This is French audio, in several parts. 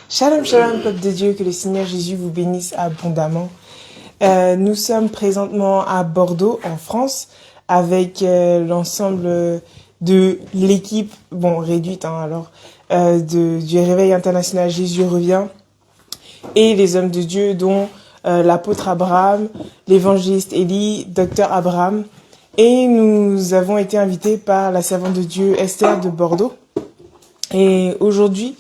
Shalom, shalom, peuple de Dieu, que le Seigneur Jésus vous bénisse abondamment. Nous sommes présentement à Bordeaux, en France, avec l'ensemble de l'équipe, réduite, du Réveil international Jésus revient, et les hommes de Dieu, dont l'apôtre Abraham, l'évangéliste Élie, docteur Abraham. Et nous avons été invités par la servante de Dieu Esther de Bordeaux. Et aujourd'hui,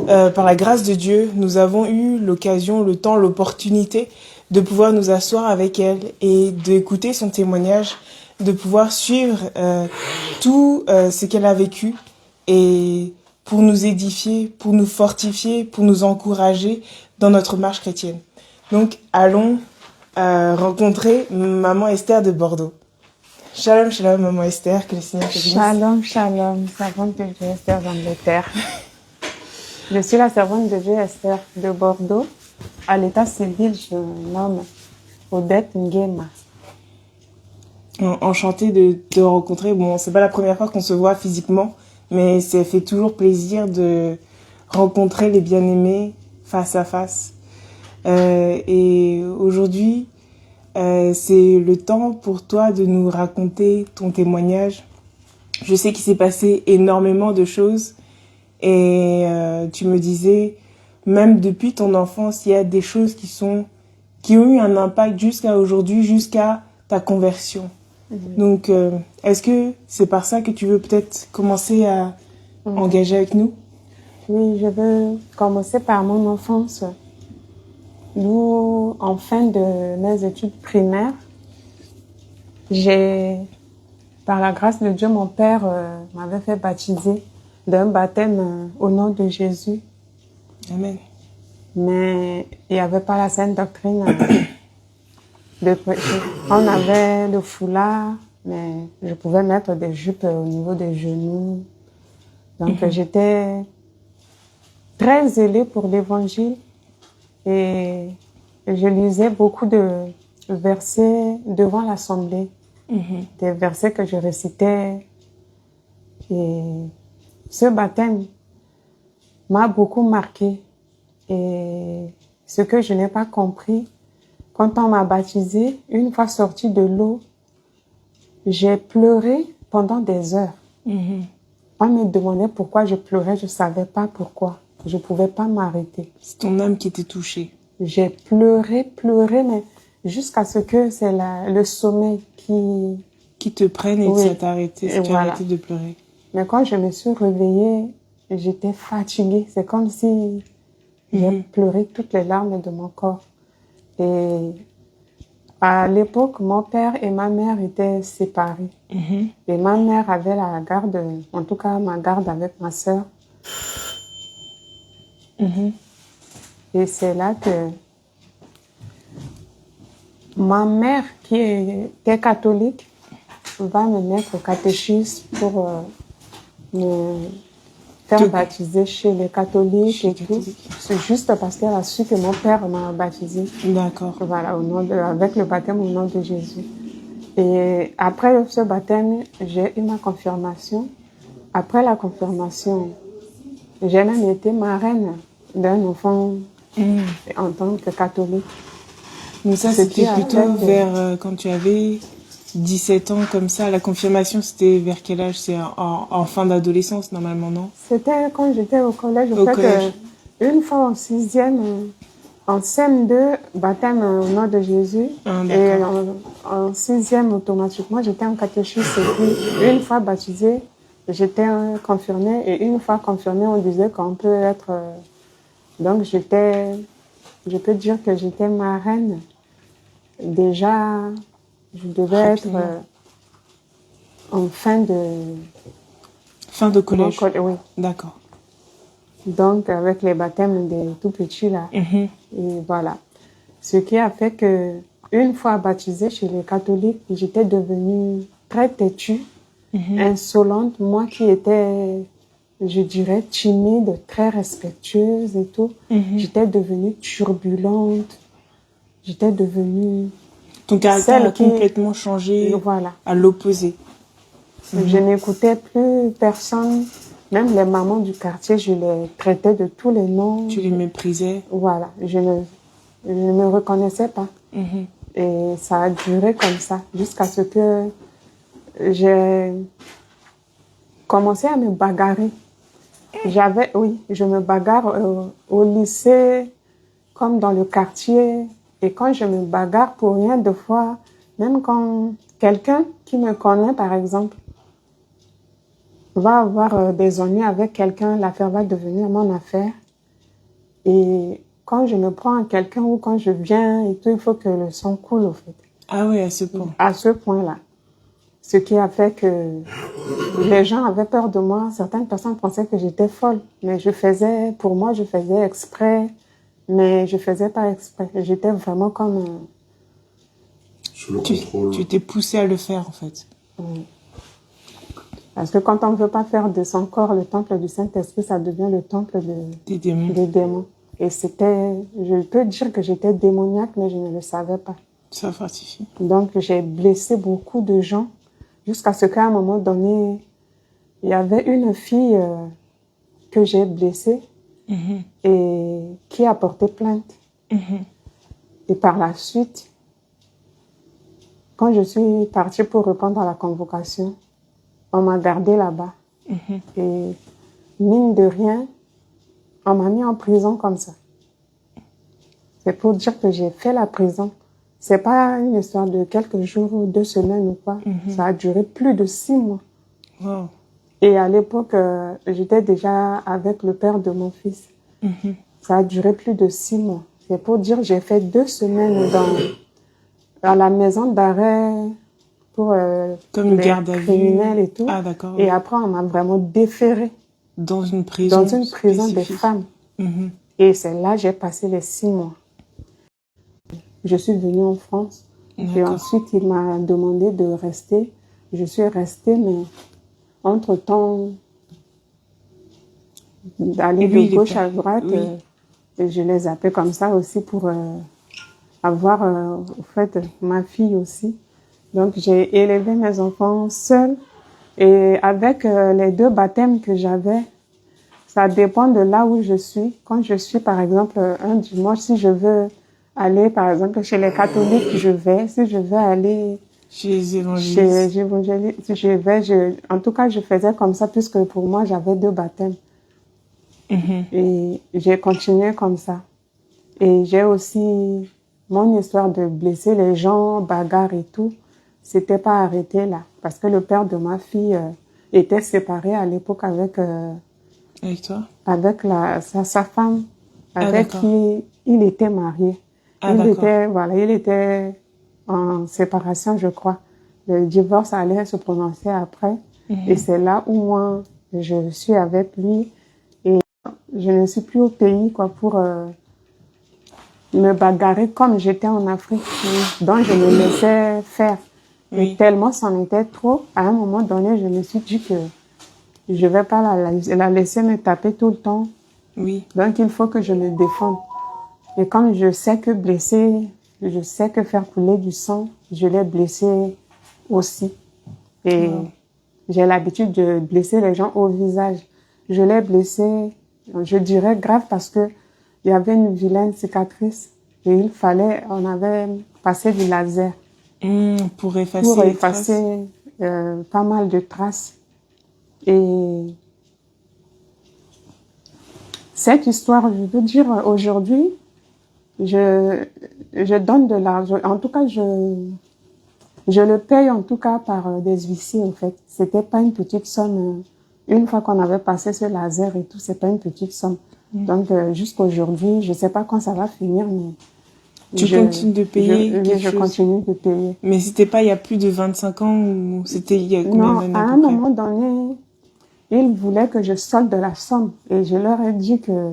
par la grâce de Dieu, nous avons eu l'occasion, le temps, l'opportunité de pouvoir nous asseoir avec elle et d'écouter son témoignage, de pouvoir suivre tout ce qu'elle a vécu et pour nous édifier, pour nous fortifier, pour nous encourager dans notre marche chrétienne. Donc, allons rencontrer Maman Esther de Bordeaux. Shalom, shalom, Maman Esther, que le Seigneur te bénisse. Shalom, shalom, servante de Dieu Esther d'Angleterre. Je suis la servante de Dieu Esther de Bordeaux. À l'état civil, je me nomme Odette Nguema. Enchantée de te rencontrer. Bon, c'est pas la première fois qu'on se voit physiquement, mais ça fait toujours plaisir de rencontrer les bien-aimés face à face. Et aujourd'hui, c'est le temps pour toi de nous raconter ton témoignage. Je sais qu'il s'est passé énormément de choses et tu me disais, même depuis ton enfance, il y a des choses qui ont eu un impact jusqu'à aujourd'hui, jusqu'à ta conversion. Donc, est-ce que c'est par ça que tu veux peut-être commencer à engager avec nous? Oui, je veux commencer par mon enfance. Nous, en fin de mes études primaires, par la grâce de Dieu, mon père m'avait fait baptiser d'un baptême au nom de Jésus. Amen. Mais il n'y avait pas la sainte doctrine de prêcher. On avait le foulard, mais je pouvais mettre des jupes au niveau des genoux. Donc j'étais très zélée pour l'évangile. Et je lisais beaucoup de versets devant l'assemblée, des versets que je récitais. Et ce baptême m'a beaucoup marqué. Et ce que je n'ai pas compris, quand on m'a baptisée, une fois sortie de l'eau, j'ai pleuré pendant des heures. On me demandait pourquoi je pleurais, je ne savais pas pourquoi. Je ne pouvais pas m'arrêter. C'est ton âme qui était touchée. J'ai pleuré, mais jusqu'à ce que c'est le sommeil qui te prenne et ça t'a arrêté, tu as arrêté de pleurer. Mais quand je me suis réveillée, j'étais fatiguée. C'est comme si j'ai pleuré toutes les larmes de mon corps. Et à l'époque, mon père et ma mère étaient séparés. Et ma mère avait la garde, en tout cas ma garde avec ma sœur. Et c'est là que ma mère, qui était catholique, va me mettre au catéchisme pour me faire baptiser chez les catholiques et tout. C'est juste parce qu'elle a su que mon père m'a baptisé. D'accord. Voilà, avec le baptême au nom de Jésus. Et après ce baptême, j'ai eu ma confirmation. Après la confirmation, j'ai même été marraine d'un enfant en tant que catholique. Donc ça, c'était plutôt vers quand tu avais 17 ans, comme ça. La confirmation, c'était vers quel âge? C'est en fin d'adolescence, normalement, non? C'était quand j'étais au collège. Une fois en sixième, en CM2, baptême au nom de Jésus. Et en sixième, automatiquement, j'étais en catéchisme. Et puis, une fois baptisée, j'étais confirmée. Et une fois confirmée, on disait qu'on peut être... donc, je peux dire que j'étais marraine. Déjà, je devais être en fin de collège. Oui. D'accord. Donc, avec les baptêmes des tout petits, là. Et voilà. Ce qui a fait que, une fois baptisée chez les catholiques, j'étais devenue très têtue, insolente. Moi qui étais, je dirais, timide, très respectueuse et tout. J'étais devenue turbulente. J'étais devenue... Ton caractère a complètement changé à l'opposé. Je n'écoutais plus personne. Même les mamans du quartier, je les traitais de tous les noms. Tu les méprisais? Voilà, je ne me reconnaissais pas. Mhm. Et ça a duré comme ça, jusqu'à ce que j'ai commencé à me bagarrer. Oui, je me bagarre au lycée, comme dans le quartier. Et quand je me bagarre pour rien, de fois, même quand quelqu'un qui me connaît, par exemple, va avoir des ennuis avec quelqu'un, l'affaire va devenir mon affaire. Et quand je me prends à quelqu'un ou quand je viens et tout, il faut que le sang coule, au fait. Ah oui, à ce point. À ce point-là. Ce qui a fait que les gens avaient peur de moi. Certaines personnes pensaient que j'étais folle. Mais pour moi, je faisais exprès. Mais je faisais pas exprès. J'étais vraiment comme... Sous le contrôle. Tu t'es poussé à le faire, en fait. Oui. Parce que quand on ne veut pas faire de son corps le temple du Saint-Esprit, ça devient le temple Des démons. des démons. Et je peux dire que j'étais démoniaque, mais je ne le savais pas. Ça fortifie. Donc, j'ai blessé beaucoup de gens, jusqu'à ce qu'à un moment donné, il y avait une fille que j'ai blessée et qui a porté plainte. Et par la suite, quand je suis partie pour répondre à la convocation, on m'a gardée là-bas. Et mine de rien, on m'a mis en prison comme ça. C'est pour dire que j'ai fait la prison. C'est pas une histoire de quelques jours ou 2 semaines ou quoi. Ça a duré plus de 6 mois. Wow. Et à l'époque, j'étais déjà avec le père de mon fils. Ça a duré plus de 6 mois. C'est pour dire j'ai fait 2 semaines à la maison d'arrêt pour Comme une les garde à vue. criminels et tout. Ah, d'accord. Et après, on m'a vraiment déféré Dans une prison. dans une prison des spécifique. femmes. Et c'est là que j'ai passé les 6 mois. Je suis venue en France. Et D'accord. ensuite, il m'a demandé de rester. Je suis restée, mais entre-temps, d'aller Oui, de gauche à droite, oui. et je les appelais comme ça aussi pour avoir, au fait, ma fille aussi. Donc, j'ai élevé mes enfants seule. Et avec les 2 baptêmes que j'avais, ça dépend de là où je suis. Quand je suis, par exemple, un dimanche, si je veux aller, par exemple, chez les catholiques, je vais. Si je veux aller Chez les chez évangélistes. les évangélistes, si je vais, en tout cas, je faisais comme ça, puisque pour moi, j'avais 2 baptêmes. Et j'ai continué comme ça. Et j'ai aussi mon histoire de blesser les gens, bagarre et tout. C'était pas arrêté là. Parce que le père de ma fille était séparé à l'époque avec Avec toi? sa femme, avec d'accord. qui il était marié. Ah, il d'accord. était en séparation, je crois. Le divorce allait se prononcer après. Et c'est là où moi, je suis avec lui. Et je ne suis plus au pays, quoi, pour me bagarrer comme j'étais en Afrique. Donc, je me laissais faire. Oui. Et tellement c'en était trop, à un moment donné, je me suis dit que je vais pas la laisser me taper tout le temps. Oui. Donc, il faut que je me défende. Et comme je sais que blesser, je sais que faire couler du sang, je l'ai blessé aussi. Et j'ai l'habitude de blesser les gens au visage. Je l'ai blessé, je dirais grave parce que il y avait une vilaine cicatrice et on avait passé du laser Pour effacer les traces. pas mal de traces. Et cette histoire, je veux dire, aujourd'hui, je donne de l'argent. En tout cas, je le paye en tout cas par des huissiers, en fait. C'était pas une petite somme. Une fois qu'on avait passé ce laser et tout, c'est pas une petite somme. Donc, jusqu'aujourd'hui, je sais pas quand ça va finir, mais Tu continues de payer quelque je chose. continue de payer. Mais c'était pas il y a plus de 25 ans ou c'était il y a combien Non, d'années à à un peu près? moment donné, ils voulaient que je solde de la somme. Et je leur ai dit que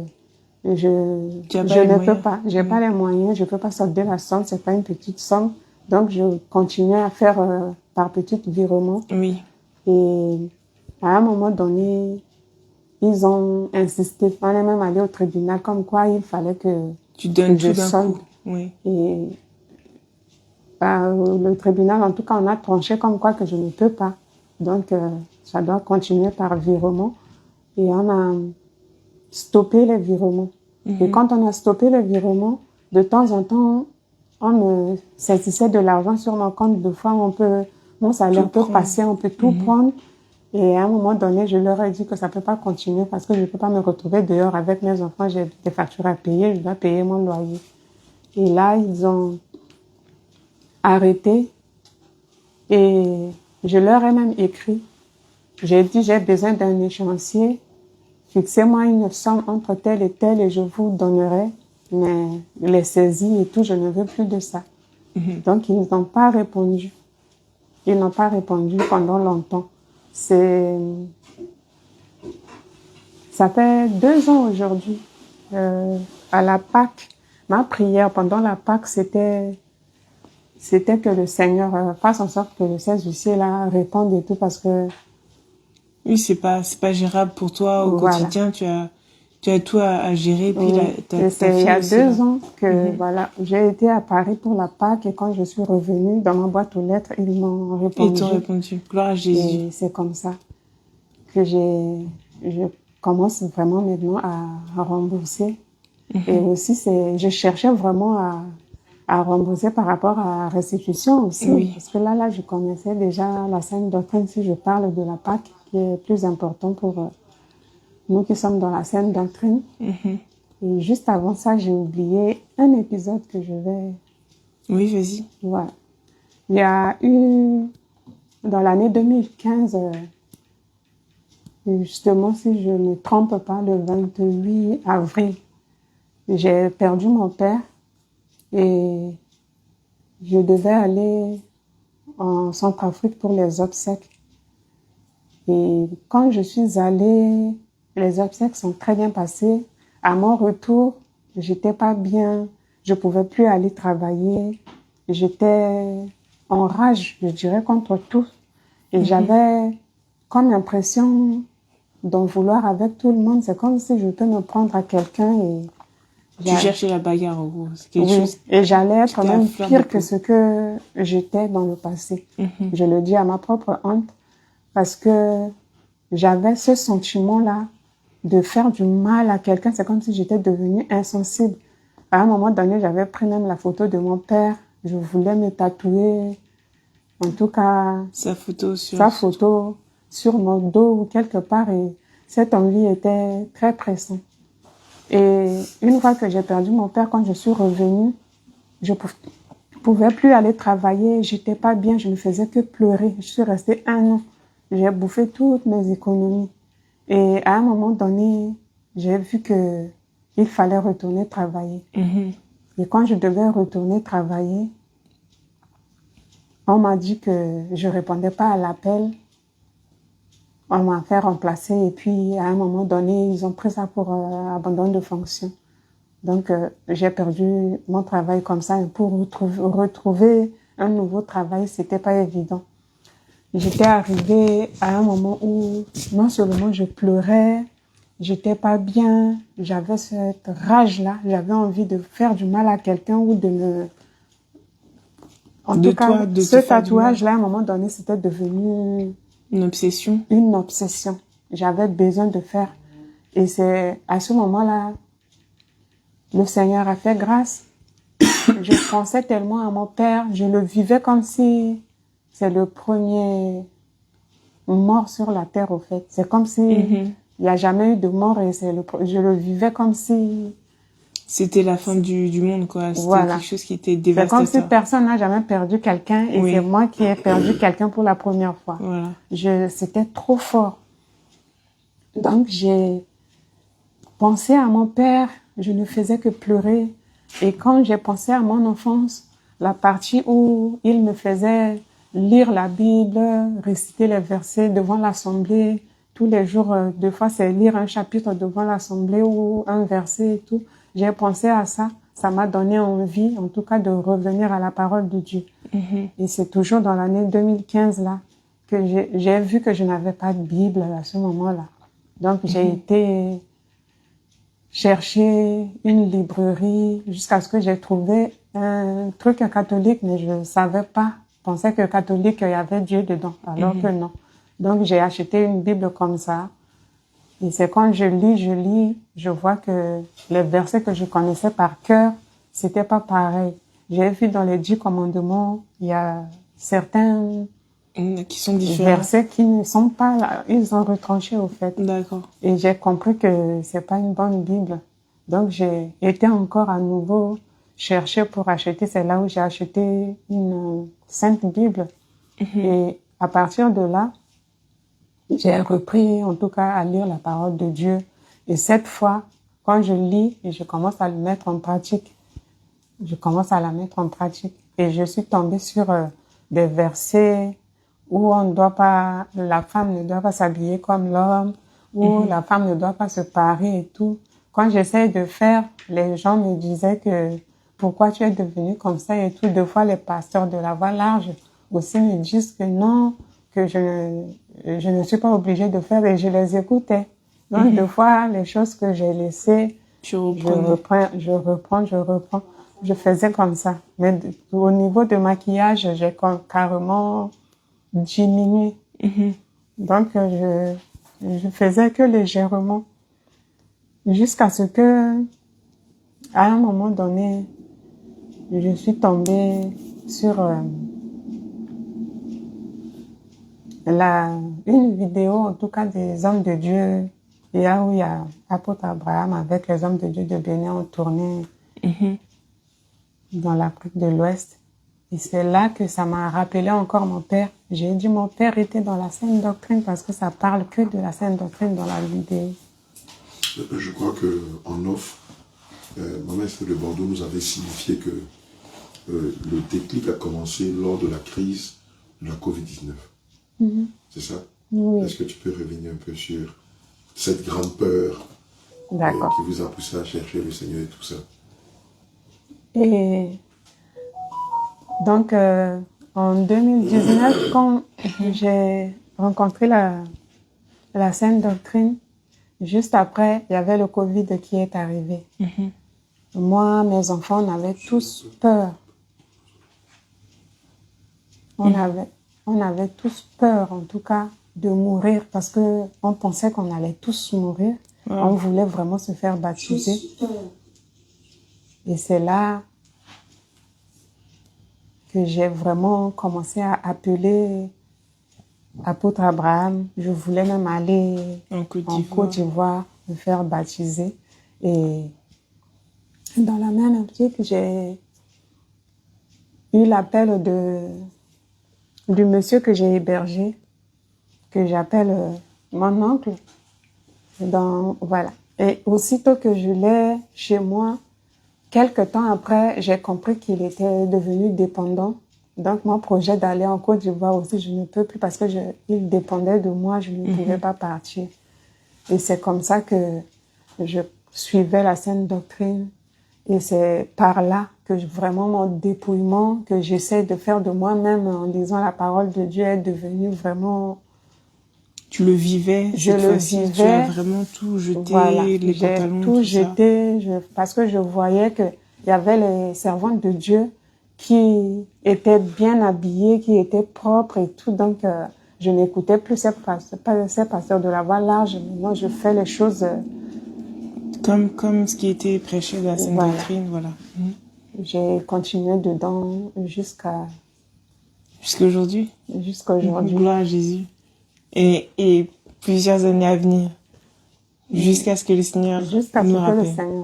je ne peux pas. J'ai pas les moyens, je peux pas solder la somme, c'est pas une petite somme. Donc, je continuais à faire par petits virements. Oui. Et à un moment donné, ils ont insisté. On est même allé au tribunal comme quoi il fallait que Tu donnes je tout d'un solde. coup. Oui. Et le tribunal, en tout cas, on a tranché comme quoi que je ne peux pas. Donc, ça doit continuer par virement. et on a stoppé les virements. Et quand on a stoppé les virements, de temps en temps, on me saisissait de l'argent sur mon compte. Deux fois, mon salaire peut passer, on peut tout prendre. Et à un moment donné, je leur ai dit que ça peut pas continuer parce que je peux pas me retrouver dehors avec mes enfants. J'ai des factures à payer, je dois payer mon loyer. Et là, ils ont arrêté et je leur ai même écrit. J'ai dit, j'ai besoin d'un échéancier. Fixez-moi une somme entre tel et tel et je vous donnerai. Mais les saisies et tout, je ne veux plus de ça. Donc, ils n'ont pas répondu. Ils n'ont pas répondu pendant longtemps. Ça fait 2 ans aujourd'hui. À la Pâque, ma prière pendant la Pâque, c'était que le Seigneur fasse en sorte que ces huissiers là répondent et tout parce que Oui, c'est pas gérable pour toi au quotidien. Tu as tout à gérer. Puis c'est il y a 2 ans que voilà, j'ai été à Paris pour la Pâque et quand je suis revenue dans ma boîte aux lettres, ils m'ont répondu. Ils t'ont répondu. Gloire à Jésus. Et c'est comme ça que je commence vraiment maintenant à rembourser. Et aussi, je cherchais vraiment à rembourser par rapport à la restitution aussi. Oui. Parce que là, je connaissais déjà la sainte doctrine, si je parle de la Pâque, qui est plus important pour nous qui sommes dans la sainte doctrine. Et juste avant ça, j'ai oublié un épisode que je vais... Oui, vas-y. Voilà. Il y a eu, dans l'année 2015, justement, si je ne me trompe pas, le 28 avril, j'ai perdu mon père et je devais aller en Centrafrique pour les obsèques. Et quand je suis allée, les obsèques sont très bien passées. À mon retour, j'étais pas bien, je pouvais plus aller travailler. J'étais en rage, je dirais, contre tout. Et j'avais comme l'impression d'en vouloir avec tout le monde. C'est comme si je peux me prendre à quelqu'un et... Tu cherchais la bagarre, en gros. C'est quelque chose. Et j'allais être même pire que ce que j'étais dans le passé. Je le dis à ma propre honte parce que j'avais ce sentiment-là de faire du mal à quelqu'un. C'est comme si j'étais devenue insensible. À un moment donné, j'avais pris même la photo de mon père. Je voulais me tatouer, en tout cas, sa photo sur mon dos ou quelque part. Et cette envie était très pressante. Et une fois que j'ai perdu mon père, quand je suis revenue, je pouvais plus aller travailler. J'étais pas bien, je ne faisais que pleurer. Je suis restée 1 an. J'ai bouffé toutes mes économies. Et à un moment donné, j'ai vu que il fallait retourner travailler. Et quand je devais retourner travailler, on m'a dit que je répondais pas à l'appel. On m'a fait remplacer et puis à un moment donné, ils ont pris ça pour abandon de fonction. Donc, j'ai perdu mon travail comme ça et pour retrouver un nouveau travail, c'était pas évident. J'étais arrivée à un moment où non seulement je pleurais, j'étais pas bien, j'avais cette rage-là, j'avais envie de faire du mal à quelqu'un ou de me... En tout cas, ce tatouage-là, à un moment donné, c'était devenu... Une obsession. Une obsession. J'avais besoin de faire. Et c'est à ce moment-là, le Seigneur a fait grâce. Je pensais tellement à mon père, je le vivais comme si c'est le premier mort sur la terre, au fait. C'est comme si il n'y a jamais eu de mort et je le vivais comme si... C'était la fin du monde, quoi. C'était quelque chose qui était dévastateur. C'est comme si personne n'a jamais perdu quelqu'un et c'est moi qui ai perdu quelqu'un pour la première fois. C'était trop fort. Donc, j'ai pensé à mon père, je ne faisais que pleurer. Et quand j'ai pensé à mon enfance, la partie où il me faisait lire la Bible, réciter les versets devant l'assemblée, tous les jours, 2 fois, c'est lire un chapitre devant l'assemblée ou un verset et tout. J'ai pensé à ça. Ça m'a donné envie, en tout cas, de revenir à la parole de Dieu. Et c'est toujours dans l'année 2015, là, que j'ai vu que je n'avais pas de Bible à ce moment-là. Donc, j'ai été chercher une librairie jusqu'à ce que j'ai trouvé un truc catholique, mais je ne savais pas. Je pensais que catholique, il y avait Dieu dedans, alors que non. Donc, j'ai acheté une Bible comme ça. Et c'est quand je lis, je vois que les versets que je connaissais par cœur, c'était pas pareil. J'ai vu dans les 10 commandements, il y a certains Qui sont différents. versets qui ne sont pas là. Ils ont retranché au fait. D'accord. Et j'ai compris que c'est pas une bonne Bible. Donc j'ai été encore à nouveau chercher pour acheter. C'est là où j'ai acheté une Sainte Bible. Et à partir de là, j'ai repris en tout cas à lire la parole de Dieu. Et cette fois, quand je lis et je commence à le mettre en pratique, je commence à la mettre en pratique. Et je suis tombée sur des versets où on ne doit pas, la femme ne doit pas s'habiller comme l'homme, où la femme ne doit pas se parer et tout. Quand j'essaie de faire, les gens me disaient que pourquoi tu es devenue comme ça et tout. Deux fois, les pasteurs de la voie large aussi me disent que non, que je ne suis pas obligée de faire et je les écoutais. Donc, deux fois, les choses que j'ai laissées, Tu je reprends. reprends. Je faisais comme ça. Mais au niveau de maquillage, j'ai carrément diminué. Donc, je faisais que légèrement. Jusqu'à ce que, à un moment donné, je suis tombée sur une vidéo, en tout cas, des hommes de Dieu. Il y a où il y a l'apôtre Abraham avec les hommes de Dieu de Bénin en tournée dans l'Afrique de l'Ouest. Et c'est là que ça m'a rappelé encore mon père. J'ai dit, mon père était dans la Sainte Doctrine parce que ça parle que de la Sainte Doctrine dans la vidéo. Je crois qu'en off, Maman Esther de Bordeaux nous avait signifié que le déclic a commencé lors de la crise de la Covid-19. C'est ça? Oui. Est-ce que tu peux revenir un peu sur cette grande peur qui vous a poussé à chercher le Seigneur et tout ça? Et donc, en 2019, quand j'ai rencontré la Sainte Doctrine, juste après, il y avait le Covid qui est arrivé. Moi, mes enfants, on avait tous peur. On avait tous peur, en tout cas, de mourir parce que on pensait qu'on allait tous mourir. On voulait vraiment se faire baptiser. Et c'est là que j'ai vraiment commencé à appeler apôtre Abraham. Je voulais même aller en Côte d'Ivoire me faire baptiser. Et dans la même optique, j'ai eu l'appel du monsieur que j'ai hébergé, que j'appelle mon oncle. Voilà. Et aussitôt que je l'ai chez moi, quelque temps après, j'ai compris qu'il était devenu dépendant. Donc, mon projet d'aller en Côte d'Ivoire aussi, je ne peux plus parce que il dépendait de moi, je ne pouvais pas partir. Et c'est comme ça que je suivais la Sainte Doctrine. Et c'est par là que vraiment mon dépouillement, que j'essaie de faire de moi-même en lisant la parole de Dieu est devenu vraiment... Tu le vivais? Je le vivais. Tu as vraiment tout jeté, voilà, les pantalons, tout jeté, parce que je voyais que il y avait les servantes de Dieu qui étaient bien habillées, qui étaient propres et tout. Donc, je n'écoutais plus ces pasteurs de la voie large. Mais moi, je fais les choses... Comme ce qui était prêché de la Sainte Doctrine, voilà. J'ai continué dedans jusqu'à... Jusqu'aujourd'hui? Jusqu'aujourd'hui. Gloire à Jésus. Et plusieurs années à venir. Jusqu'à ce que le Seigneur nous rappelle.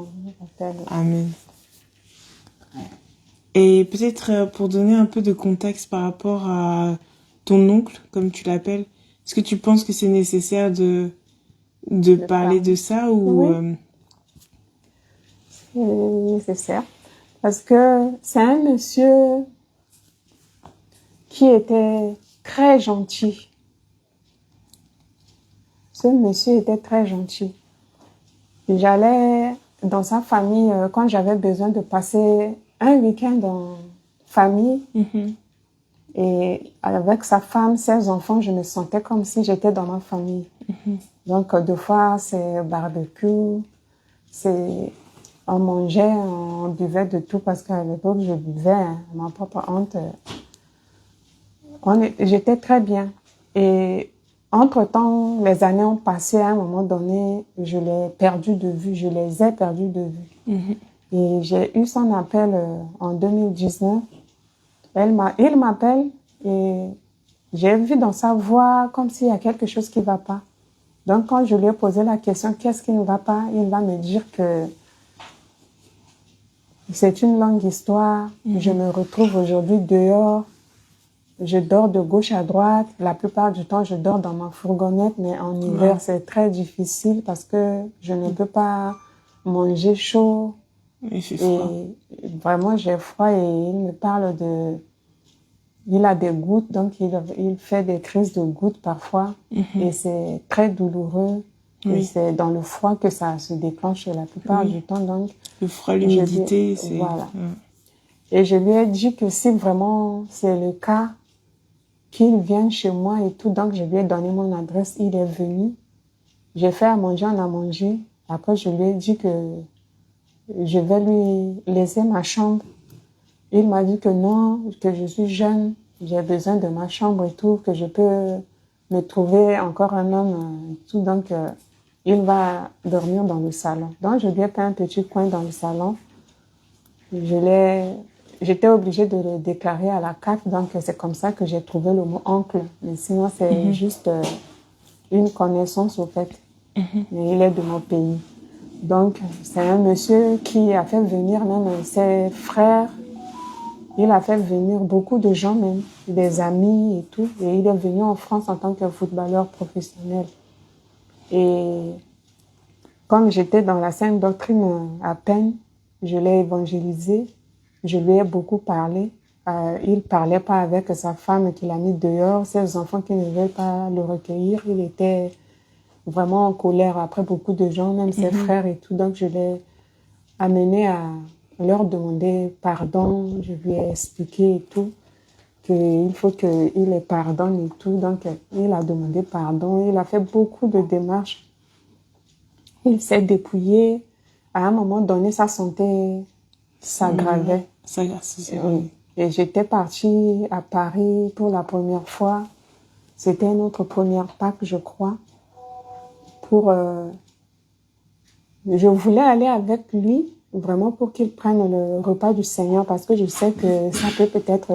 Amen. Et peut-être pour donner un peu de contexte par rapport à ton oncle, comme tu l'appelles, est-ce que tu penses que c'est nécessaire de parler de ça ou... Oui. C'est nécessaire. Parce que c'est un monsieur qui était très gentil. Ce monsieur était très gentil. J'allais dans sa famille quand j'avais besoin de passer un week-end en famille. Et avec sa femme, ses enfants, je me sentais comme si j'étais dans ma famille. Donc, deux fois, c'est barbecue, on mangeait, on buvait de tout parce qu'à l'époque, je buvais, ma propre honte. J'étais très bien. Et entre-temps, les années ont passé. À un moment donné, je l'ai perdu de vue. Je les ai perdus de vue. Mhm. Et j'ai eu son appel en 2019. Il m'appelle et j'ai vu dans sa voix comme s'il y a quelque chose qui ne va pas. Donc, quand je lui ai posé la question, qu'est-ce qui ne va pas, il va me dire que c'est une longue histoire. Je me retrouve aujourd'hui dehors. Je dors de gauche à droite. La plupart du temps, je dors dans ma fourgonnette, mais en hiver, c'est très difficile parce que je ne peux pas manger chaud. Il fait froid. Et vraiment, j'ai froid et il me parle de... Il a des gouttes, donc il fait des crises de gouttes parfois. Et c'est très douloureux. Et c'est dans le froid que ça se déclenche la plupart du temps. Donc, le froid, l'humidité, c'est... Voilà. Et je lui ai dit que si vraiment c'est le cas, qu'il vienne chez moi et tout. Donc, je lui ai donné mon adresse. Il est venu. J'ai fait à manger, on a mangé. Après, je lui ai dit que je vais lui laisser ma chambre. Il m'a dit que non, que je suis jeune, j'ai besoin de ma chambre et tout, que je peux me trouver encore un homme et tout. Donc, il va dormir dans le salon. Donc, je lui ai fait un petit coin dans le salon. J'étais obligée de le déclarer à la CAF, donc c'est comme ça que j'ai trouvé le mot oncle. Mais sinon, c'est juste une connaissance au fait. Mais il est de mon pays. Donc, c'est un monsieur qui a fait venir même ses frères. Il a fait venir beaucoup de gens même, des amis et tout. Et il est venu en France en tant que footballeur professionnel. Et comme j'étais dans la Sainte Doctrine à peine, je l'ai évangélisé. Je lui ai beaucoup parlé. Il parlait pas avec sa femme qu'il a mis dehors, ses enfants qui ne veulent pas le recueillir. Il était vraiment en colère après beaucoup de gens, même ses frères et tout. Donc, je l'ai amené à leur demander pardon. Je lui ai expliqué et tout, qu'il faut qu'il les pardonne et tout. Donc, il a demandé pardon. Il a fait beaucoup de démarches. Il s'est dépouillé. À un moment donné, sa santé s'aggravait. Et j'étais partie à Paris pour la première fois. C'était notre première Pâques, je crois. Je voulais aller avec lui, vraiment pour qu'il prenne le repas du Seigneur, parce que je sais que ça peut peut-être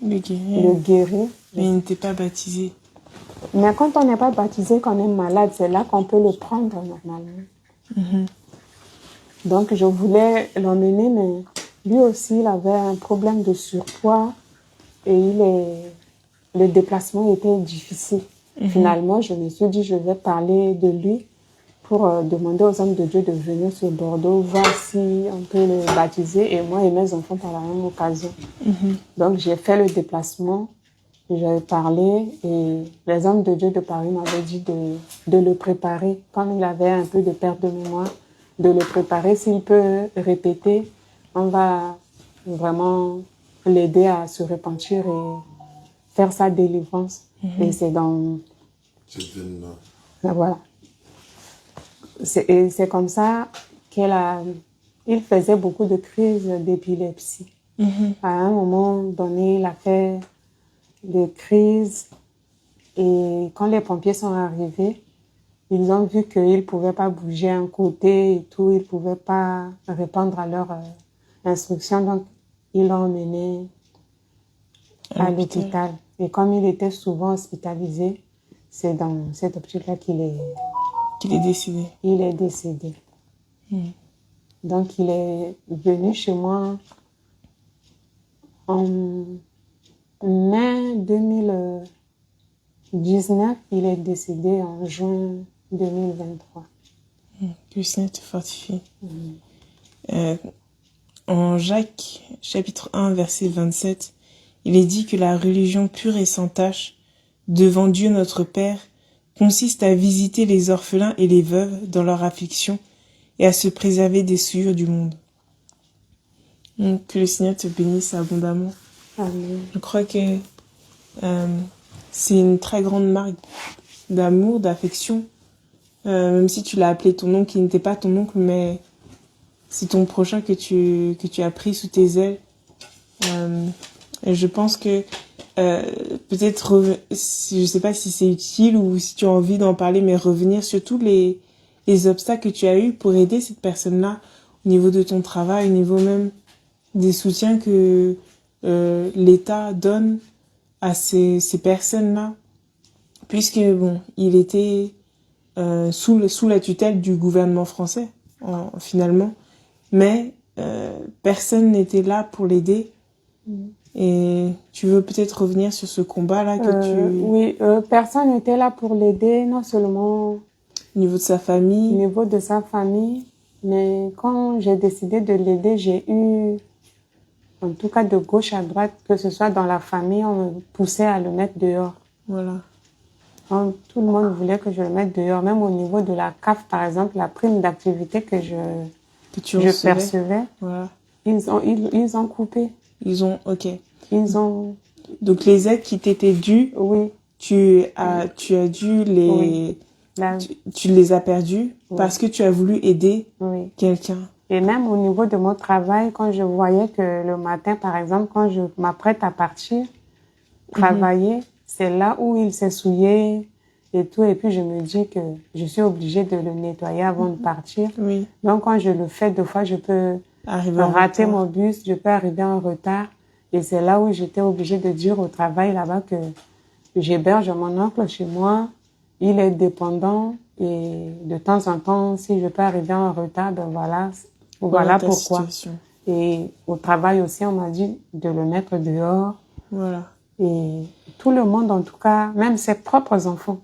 le guérir. Mais il n'était pas baptisé. Mais quand on n'est pas baptisé, qu'on est malade, c'est là qu'on peut le prendre normalement. Donc, je voulais l'emmener, mais lui aussi, il avait un problème de surpoids et le déplacement était difficile. Finalement, je me suis dit, je vais parler de lui pour demander aux hommes de Dieu de venir sur Bordeaux, voir si on peut le baptiser et moi et mes enfants par la même occasion. Donc, j'ai fait le déplacement, j'ai parlé et les hommes de Dieu de Paris m'avaient dit de le préparer. Comme il avait un peu de perte de mémoire, de le préparer. S'il peut répéter, on va vraiment l'aider à se repentir et faire sa délivrance. Et c'est dans... Voilà. C'est comme ça il faisait beaucoup de crises d'épilepsie. À un moment donné, il a fait des crises et quand les pompiers sont arrivés, ils ont vu qu'il ne pouvait pas bouger un côté et tout, il ne pouvait pas répondre à leurs instructions, donc ils l'ont emmené à l'hôpital. Et comme il était souvent hospitalisé, c'est dans cette optique-là qu'il est décédé. Il est décédé. Donc il est venu chez moi en mai 2019, il est décédé en juin 2023. Que le Seigneur te fortifie. En Jacques, chapitre 1, verset 27, il est dit que la religion pure et sans tache, devant Dieu notre Père, consiste à visiter les orphelins et les veuves dans leur affliction et à se préserver des souillures du monde. Donc, que le Seigneur te bénisse abondamment. Amen. Je crois que c'est une très grande marque d'amour, d'affection. Même si tu l'as appelé ton oncle, qui n'était pas ton oncle, mais c'est ton prochain que tu as pris sous tes ailes. Et je pense que peut-être, je sais pas si c'est utile ou si tu as envie d'en parler, mais revenir sur tous les obstacles que tu as eu pour aider cette personne-là au niveau de ton travail, au niveau même des soutiens que l'État donne à ces personnes-là, puisque bon, il était sous la tutelle du gouvernement français, finalement, mais personne n'était là pour l'aider. Et tu veux peut-être revenir sur ce combat-là Oui, personne n'était là pour l'aider, non seulement au niveau de sa famille. au niveau de sa famille, mais quand j'ai décidé de l'aider, j'ai eu, en tout cas de gauche à droite, que ce soit dans la famille, on me poussait à le mettre dehors. Voilà. Tout le monde voulait que je le mette dehors, même au niveau de la CAF, par exemple, la prime d'activité que je percevais, voilà. ils ont coupé. Ok. Ils ont... Donc les aides qui t'étaient dues, oui. tu as dû les... Oui. Tu les as perdues oui. parce que tu as voulu aider oui. quelqu'un. Et même au niveau de mon travail, quand je voyais que le matin, par exemple, quand je m'apprête à partir, travailler, c'est là où il s'est souillé et tout. Et puis je me dis que je suis obligée de le nettoyer avant de partir. Oui. Donc quand je le fais, des fois, je peux rater mon bus, je peux arriver en retard. Et c'est là où j'étais obligée de dire au travail là-bas que j'héberge mon oncle chez moi. Il est dépendant et de temps en temps, si je peux arriver en retard, ben voilà pourquoi. Situation. Et au travail aussi, on m'a dit de le mettre dehors. Voilà. Et tout le monde, en tout cas, même ses propres enfants.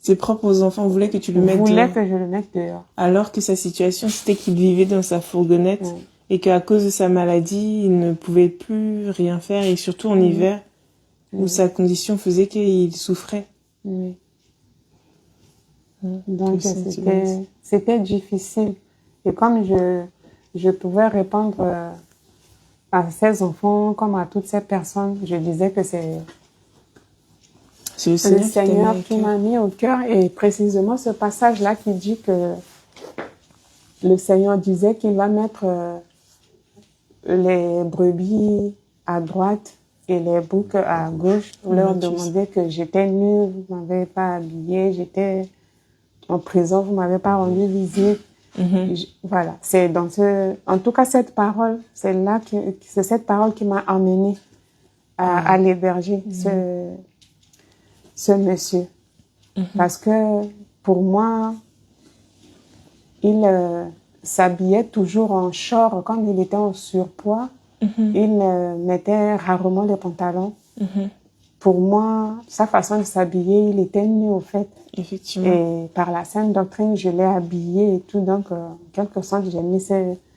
Ses propres enfants voulaient que tu le mettes dehors. Voulaient que je le mette dehors. Alors que sa situation, c'était qu'il vivait dans sa fourgonnette et qu'à cause de sa maladie, il ne pouvait plus rien faire et surtout en hiver où sa condition faisait qu'il souffrait. Oui. Donc c'était difficile. Et comme je pouvais répondre à ces enfants comme à toutes ces personnes, je disais que c'est le Seigneur qui m'a mis au cœur. Et précisément ce passage-là qui dit que le Seigneur disait qu'il va mettre les brebis à droite et les boucs à gauche. Vous leur demandez que j'étais nue, vous m'avez pas habillée, j'étais en prison, vous m'avez pas rendu visite. Voilà, c'est dans en tout cas cette parole, c'est cette parole qui m'a amenée à l'héberger, ce monsieur. Parce que pour moi, il s'habillait toujours en short, comme il était en surpoids, il mettait rarement les pantalons. Pour moi, sa façon de s'habiller, il était nu au fait. Effectivement. Et par la sainte doctrine, je l'ai habillé et tout. Donc, en quelque sorte, j'ai mis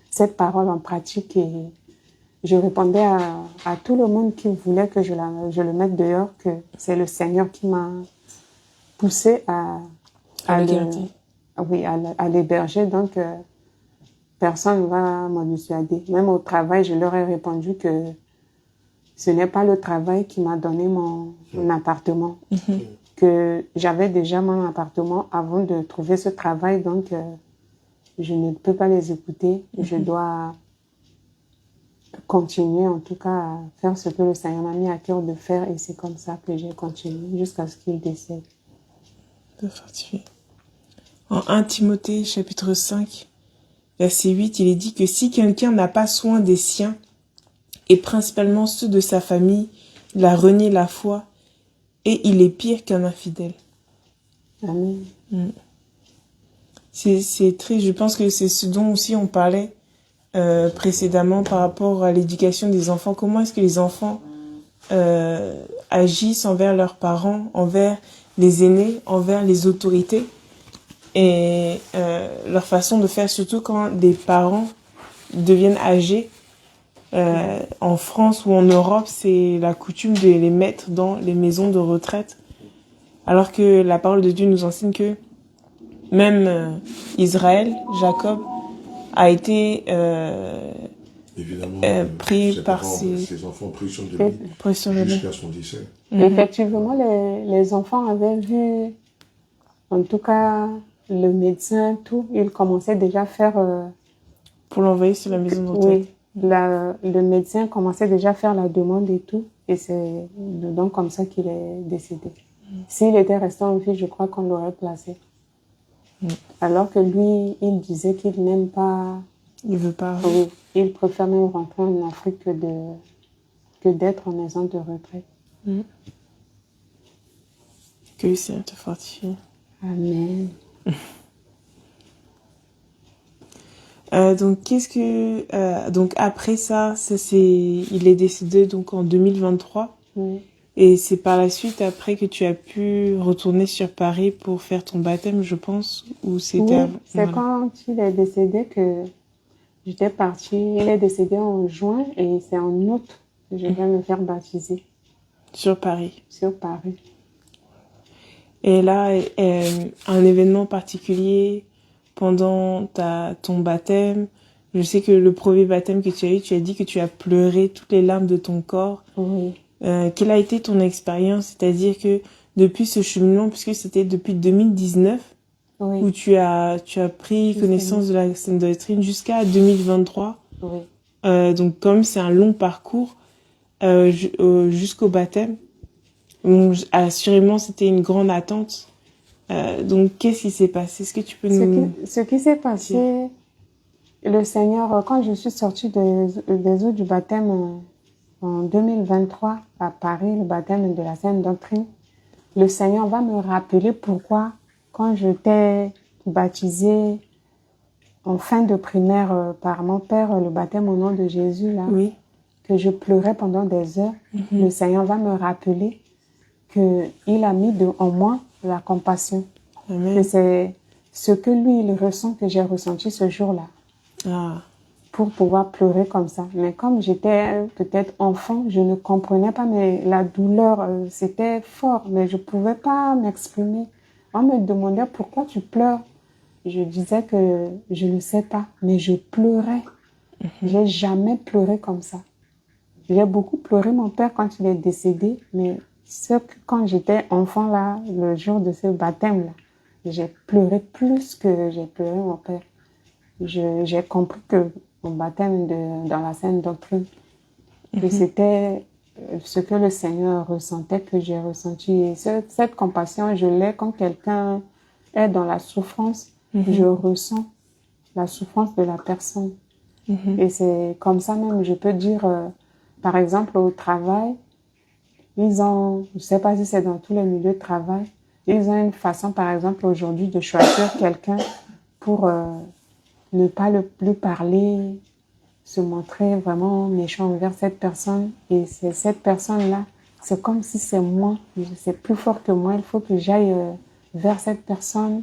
cette parole en pratique et je répondais à tout le monde qui voulait que je le mette dehors, que c'est le Seigneur qui m'a poussé à l'héberger. Donc, personne ne va m'en dissuader. Même au travail, je leur ai répondu que ce n'est pas le travail qui m'a donné mon appartement. Que j'avais déjà mon appartement avant de trouver ce travail, donc je ne peux pas les écouter. Je dois continuer en tout cas à faire ce que le Seigneur m'a mis à cœur de faire et c'est comme ça que j'ai continué jusqu'à ce qu'il décède. De fortifier. En 1 Timothée chapitre 5, verset 8, il est dit que si quelqu'un n'a pas soin des siens, et principalement ceux de sa famille, il a renié la foi et il est pire qu'un infidèle. Amen. C'est très, je pense que c'est ce dont aussi on parlait précédemment par rapport à l'éducation des enfants. Comment est-ce que les enfants agissent envers leurs parents, envers les aînés, envers les autorités et leur façon de faire, surtout quand des parents deviennent âgés. En France ou en Europe, c'est la coutume de les mettre dans les maisons de retraite. Alors que la parole de Dieu nous enseigne que même Israël, Jacob, a été pris par ses enfants pression de lui jusqu'à son décès. Effectivement, les enfants avaient vu, en tout cas, le médecin, tout. Il commençait déjà à faire... pour l'envoyer sur la maison de retraite. Oui. Le médecin commençait déjà à faire la demande et tout. Et c'est donc comme ça qu'il est décédé. S'il était resté en vie, je crois qu'on l'aurait placé. Alors que lui, il disait qu'il n'aime pas... Il veut pas. Oui, il préfère même rentrer en Afrique que d'être en maison de retraite. Que le Seigneur te fortifie. Amen. Donc donc après ça, il est décédé donc en 2023. Oui. Et c'est par la suite après que tu as pu retourner sur Paris pour faire ton baptême, je pense, ou c'était Oui, avant? c'est Voilà. quand il est décédé que j'étais partie. Il est décédé en juin et c'est en août que je vais me faire baptiser Sur Paris. sur Paris. Et là, un événement particulier pendant ton baptême. Je sais que le premier baptême que tu as eu, tu as dit que tu as pleuré toutes les larmes de ton corps. Oui. Quelle a été ton expérience? C'est-à-dire que depuis ce cheminement, puisque c'était depuis 2019, Oui. où tu as pris connaissance de la sainte doctrine jusqu'à 2023. Oui. Donc comme c'est un long parcours jusqu'au baptême, donc, assurément c'était une grande attente. Donc qu'est-ce qui s'est passé? Est-ce que tu peux nous... Ce qui s'est passé, le Seigneur, quand je suis sortie des eaux du baptême en 2023 à Paris, le baptême de la sainte doctrine, le Seigneur va me rappeler pourquoi, quand je t'ai baptisée en fin de primaire par mon père, le baptême au nom de Jésus, là, Oui. que je pleurais pendant des heures, le Seigneur va me rappeler qu'il a mis en moi la compassion. Amen. Que c'est ce que lui, il ressent, que j'ai ressenti ce jour-là, Ah. pour pouvoir pleurer comme ça. Mais comme j'étais peut-être enfant, je ne comprenais pas, mais la douleur, c'était fort, mais je pouvais pas m'exprimer. On me demandait pourquoi tu pleures. Je disais que je ne sais pas, mais je pleurais. J'ai jamais pleuré comme ça. J'ai beaucoup pleuré mon père quand il est décédé, mais quand j'étais enfant là, le jour de ce baptême là, j'ai pleuré plus que j'ai pleuré mon père. J'ai compris que mon baptême dans la sainte doctrine, que c'était ce que le Seigneur ressentait, que j'ai ressenti. Et cette compassion, je l'ai quand quelqu'un est dans la souffrance, je ressens la souffrance de la personne. Et c'est comme ça même, je peux dire, par exemple, au travail, ils ont, je ne sais pas si c'est dans tous les milieux de travail, ils ont une façon, par exemple, aujourd'hui, de choisir quelqu'un pour ne pas lui parler, se montrer vraiment méchant envers cette personne. Et c'est cette personne-là, c'est comme si c'est moi, c'est plus fort que moi, il faut que j'aille vers cette personne.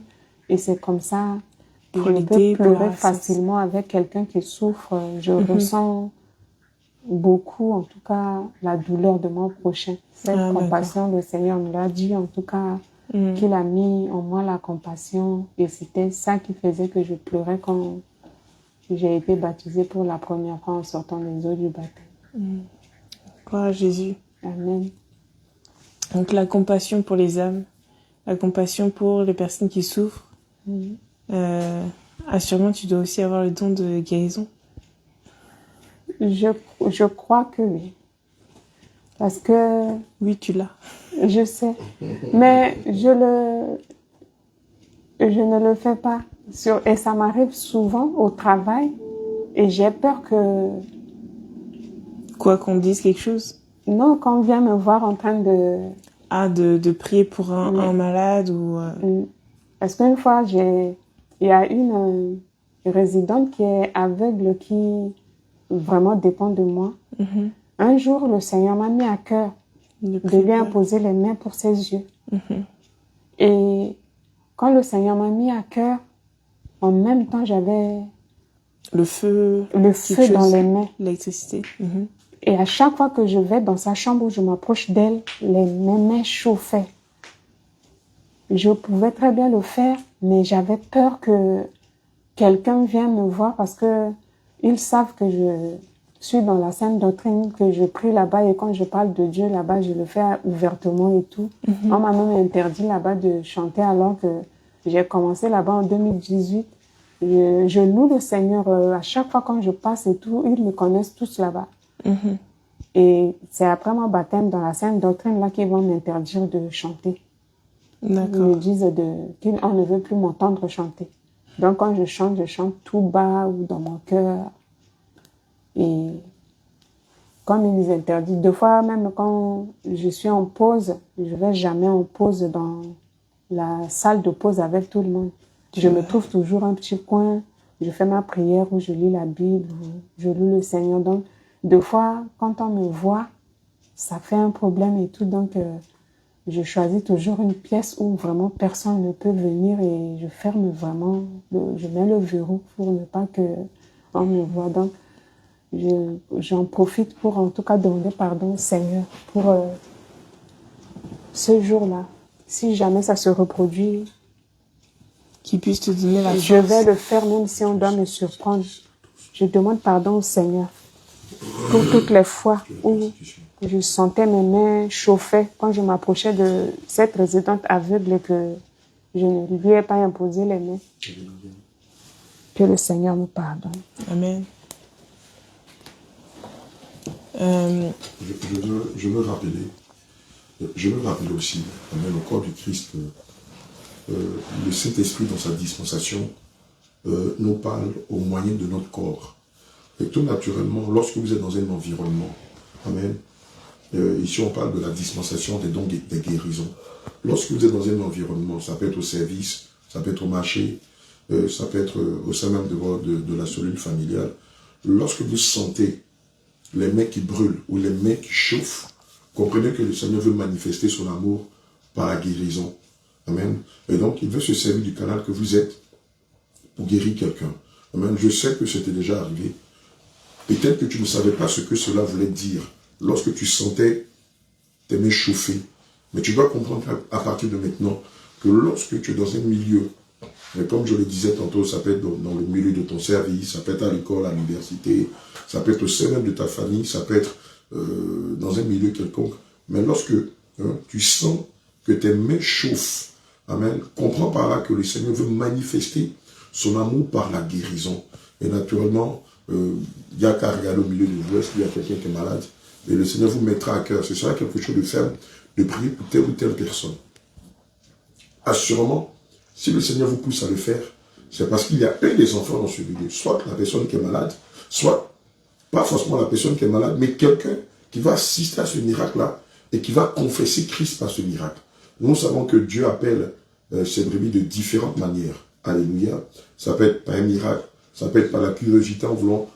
Et c'est comme ça, Pour je l'aider, peux pleurer facilement avec quelqu'un qui souffre. Je ressens beaucoup, en tout cas, la douleur de mon prochain. Cette compassion, le Seigneur me l'a dit, en tout cas, qu'il a mis en moi la compassion. Et c'était ça qui faisait que je pleurais quand j'ai été baptisée pour la première fois en sortant des eaux du baptême. Gloire à Jésus. Amen. Donc la compassion pour les âmes, la compassion pour les personnes qui souffrent. Assurément, tu dois aussi avoir le don de guérison. Je crois que oui. Parce que... Oui, tu l'as. Je sais. Mais je ne le fais pas. Et ça m'arrive souvent au travail. Et j'ai peur que... Quoi, qu'on dise quelque chose? Non, qu'on vienne me voir en train de... Ah, de prier pour un malade ou... Parce qu'une fois, il y a une résidente qui est aveugle, qui vraiment dépend de moi. Un jour, le Seigneur m'a mis à cœur de lui imposer les mains pour ses yeux. Et quand le Seigneur m'a mis à cœur, en même temps, j'avais le feu dans les mains. L'électricité. Et à chaque fois que je vais dans sa chambre, où je m'approche d'elle, mes mains chauffaient. Je pouvais très bien le faire, mais j'avais peur que quelqu'un vienne me voir parce que ils savent que je suis dans la sainte doctrine, que je prie là-bas et quand je parle de Dieu là-bas, je le fais ouvertement et tout. On m'a même interdit là-bas de chanter alors que j'ai commencé là-bas en 2018. Je loue le Seigneur à chaque fois quand je passe et tout, ils me connaissent tous là-bas. Et c'est après mon baptême dans la sainte doctrine là qu'ils vont m'interdire de chanter. Ils me D'accord. disent qu'on ne veut plus m'entendre chanter. Donc quand je chante tout bas ou dans mon cœur. Et comme ils nous interdisent, deux fois même quand je suis en pause, je vais jamais en pause dans la salle de pause avec tout le monde. Je me trouve toujours un petit coin, je fais ma prière ou je lis la Bible, ou je loue le Seigneur. Donc, deux fois, quand on me voit, ça fait un problème et tout. Donc, je choisis toujours une pièce où vraiment personne ne peut venir et je ferme vraiment, je mets le verrou pour ne pas que on me voit. Donc, j'en profite pour en tout cas demander pardon au Seigneur pour ce jour-là. Si jamais ça se reproduit, Qui puisse te donner la je force. vais le faire même si on doit me surprendre. Je demande pardon au Seigneur pour toutes les fois où je sentais mes mains chauffer quand je m'approchais de cette résidente aveugle et que je ne lui ai pas imposé les mains. Que le Seigneur me pardonne. Amen. Je veux rappeler aussi, amen, au corps du Christ, le Saint-Esprit dans sa dispensation nous parle au moyen de notre corps. Et tout naturellement, lorsque vous êtes dans un environnement, amen, ici on parle de la dispensation des dons des guérisons. Lorsque vous êtes dans un environnement, ça peut être au service, ça peut être au marché, ça peut être au sein même de la cellule familiale. Lorsque vous sentez les mains qui brûlent ou les mains qui chauffent, comprenez que le Seigneur veut manifester son amour par la guérison. Amen. Et donc, il veut se servir du canal que vous êtes pour guérir quelqu'un. Amen. Je sais que c'était déjà arrivé. Peut-être que tu ne savais pas ce que cela voulait dire lorsque tu sentais tes mains chauffer. Mais tu dois comprendre à partir de maintenant que lorsque tu es dans un milieu, mais comme je le disais tantôt, ça peut être dans le milieu de ton service, ça peut être à l'école, à l'université, ça peut être au sein même de ta famille, ça peut être dans un milieu quelconque. Mais lorsque tu sens que tes mains chauffent, amen, comprends par là que le Seigneur veut manifester son amour par la guérison. Et naturellement, il n'y a qu'à regarder au milieu de vous, est-ce qu'il y a quelqu'un qui est malade? Et le Seigneur vous mettra à cœur. Ce sera quelque chose de ferme, de prier pour telle ou telle personne. Assurément, si le Seigneur vous pousse à le faire, c'est parce qu'il y a un des enfants dans ce milieu. Soit la personne qui est malade, soit pas forcément la personne qui est malade, mais quelqu'un qui va assister à ce miracle-là et qui va confesser Christ par ce miracle. Nous savons que Dieu appelle ses brebis de différentes manières. Alléluia. Ça peut être par un miracle, ça peut être par la curiosité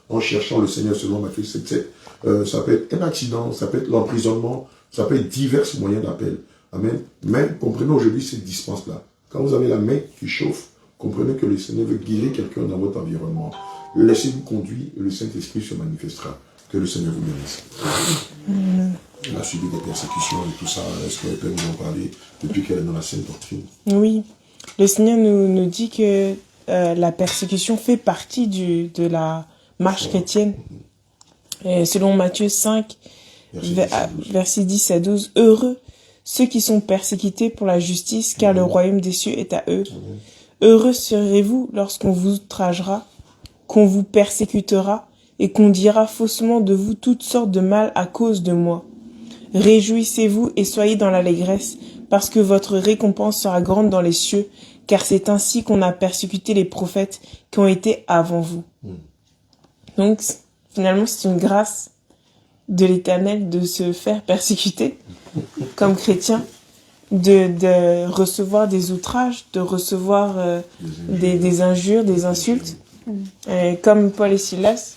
en cherchant le Seigneur selon Matthieu 7,7. Ça peut être un accident, ça peut être l'emprisonnement, ça peut être divers moyens d'appel. Amen. Mais comprenez aujourd'hui cette dispense-là. Quand vous avez la main qui chauffe, comprenez que le Seigneur veut guérir quelqu'un dans votre environnement. Laissez-vous conduire et le Saint-Esprit se manifestera. Que le Seigneur vous bénisse. Elle a subi des persécutions et tout ça. Est-ce qu'elle peut nous en parler depuis qu'elle est dans la Sainte Doctrine? Oui. Le Seigneur nous dit que la persécution fait partie de la marche chrétienne. Et selon Matthieu 5, versets 10 à 12, « Heureux ceux qui sont persécutés pour la justice, car le royaume des cieux est à eux. Heureux serez-vous lorsqu'on vous outragera, qu'on vous persécutera, et qu'on dira faussement de vous toutes sortes de mal à cause de moi. Réjouissez-vous et soyez dans l'allégresse, parce que votre récompense sera grande dans les cieux, car c'est ainsi qu'on a persécuté les prophètes qui ont été avant vous. » Donc, finalement, c'est une grâce de l'Éternel de se faire persécuter comme chrétien, de recevoir des outrages, de recevoir des injures, des insultes, comme Paul et Silas,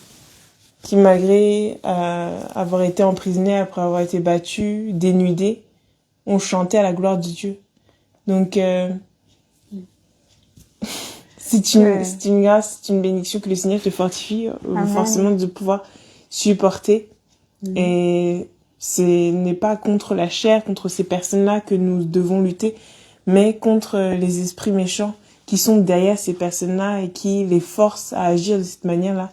qui malgré avoir été emprisonnés, après avoir été battus, dénudés, ont chanté à la gloire de Dieu. Donc, c'est une grâce, c'est une bénédiction que le Seigneur te fortifie, forcément de pouvoir supporter. Et ce n'est pas contre la chair, contre ces personnes-là que nous devons lutter, mais contre les esprits méchants qui sont derrière ces personnes-là et qui les forcent à agir de cette manière-là.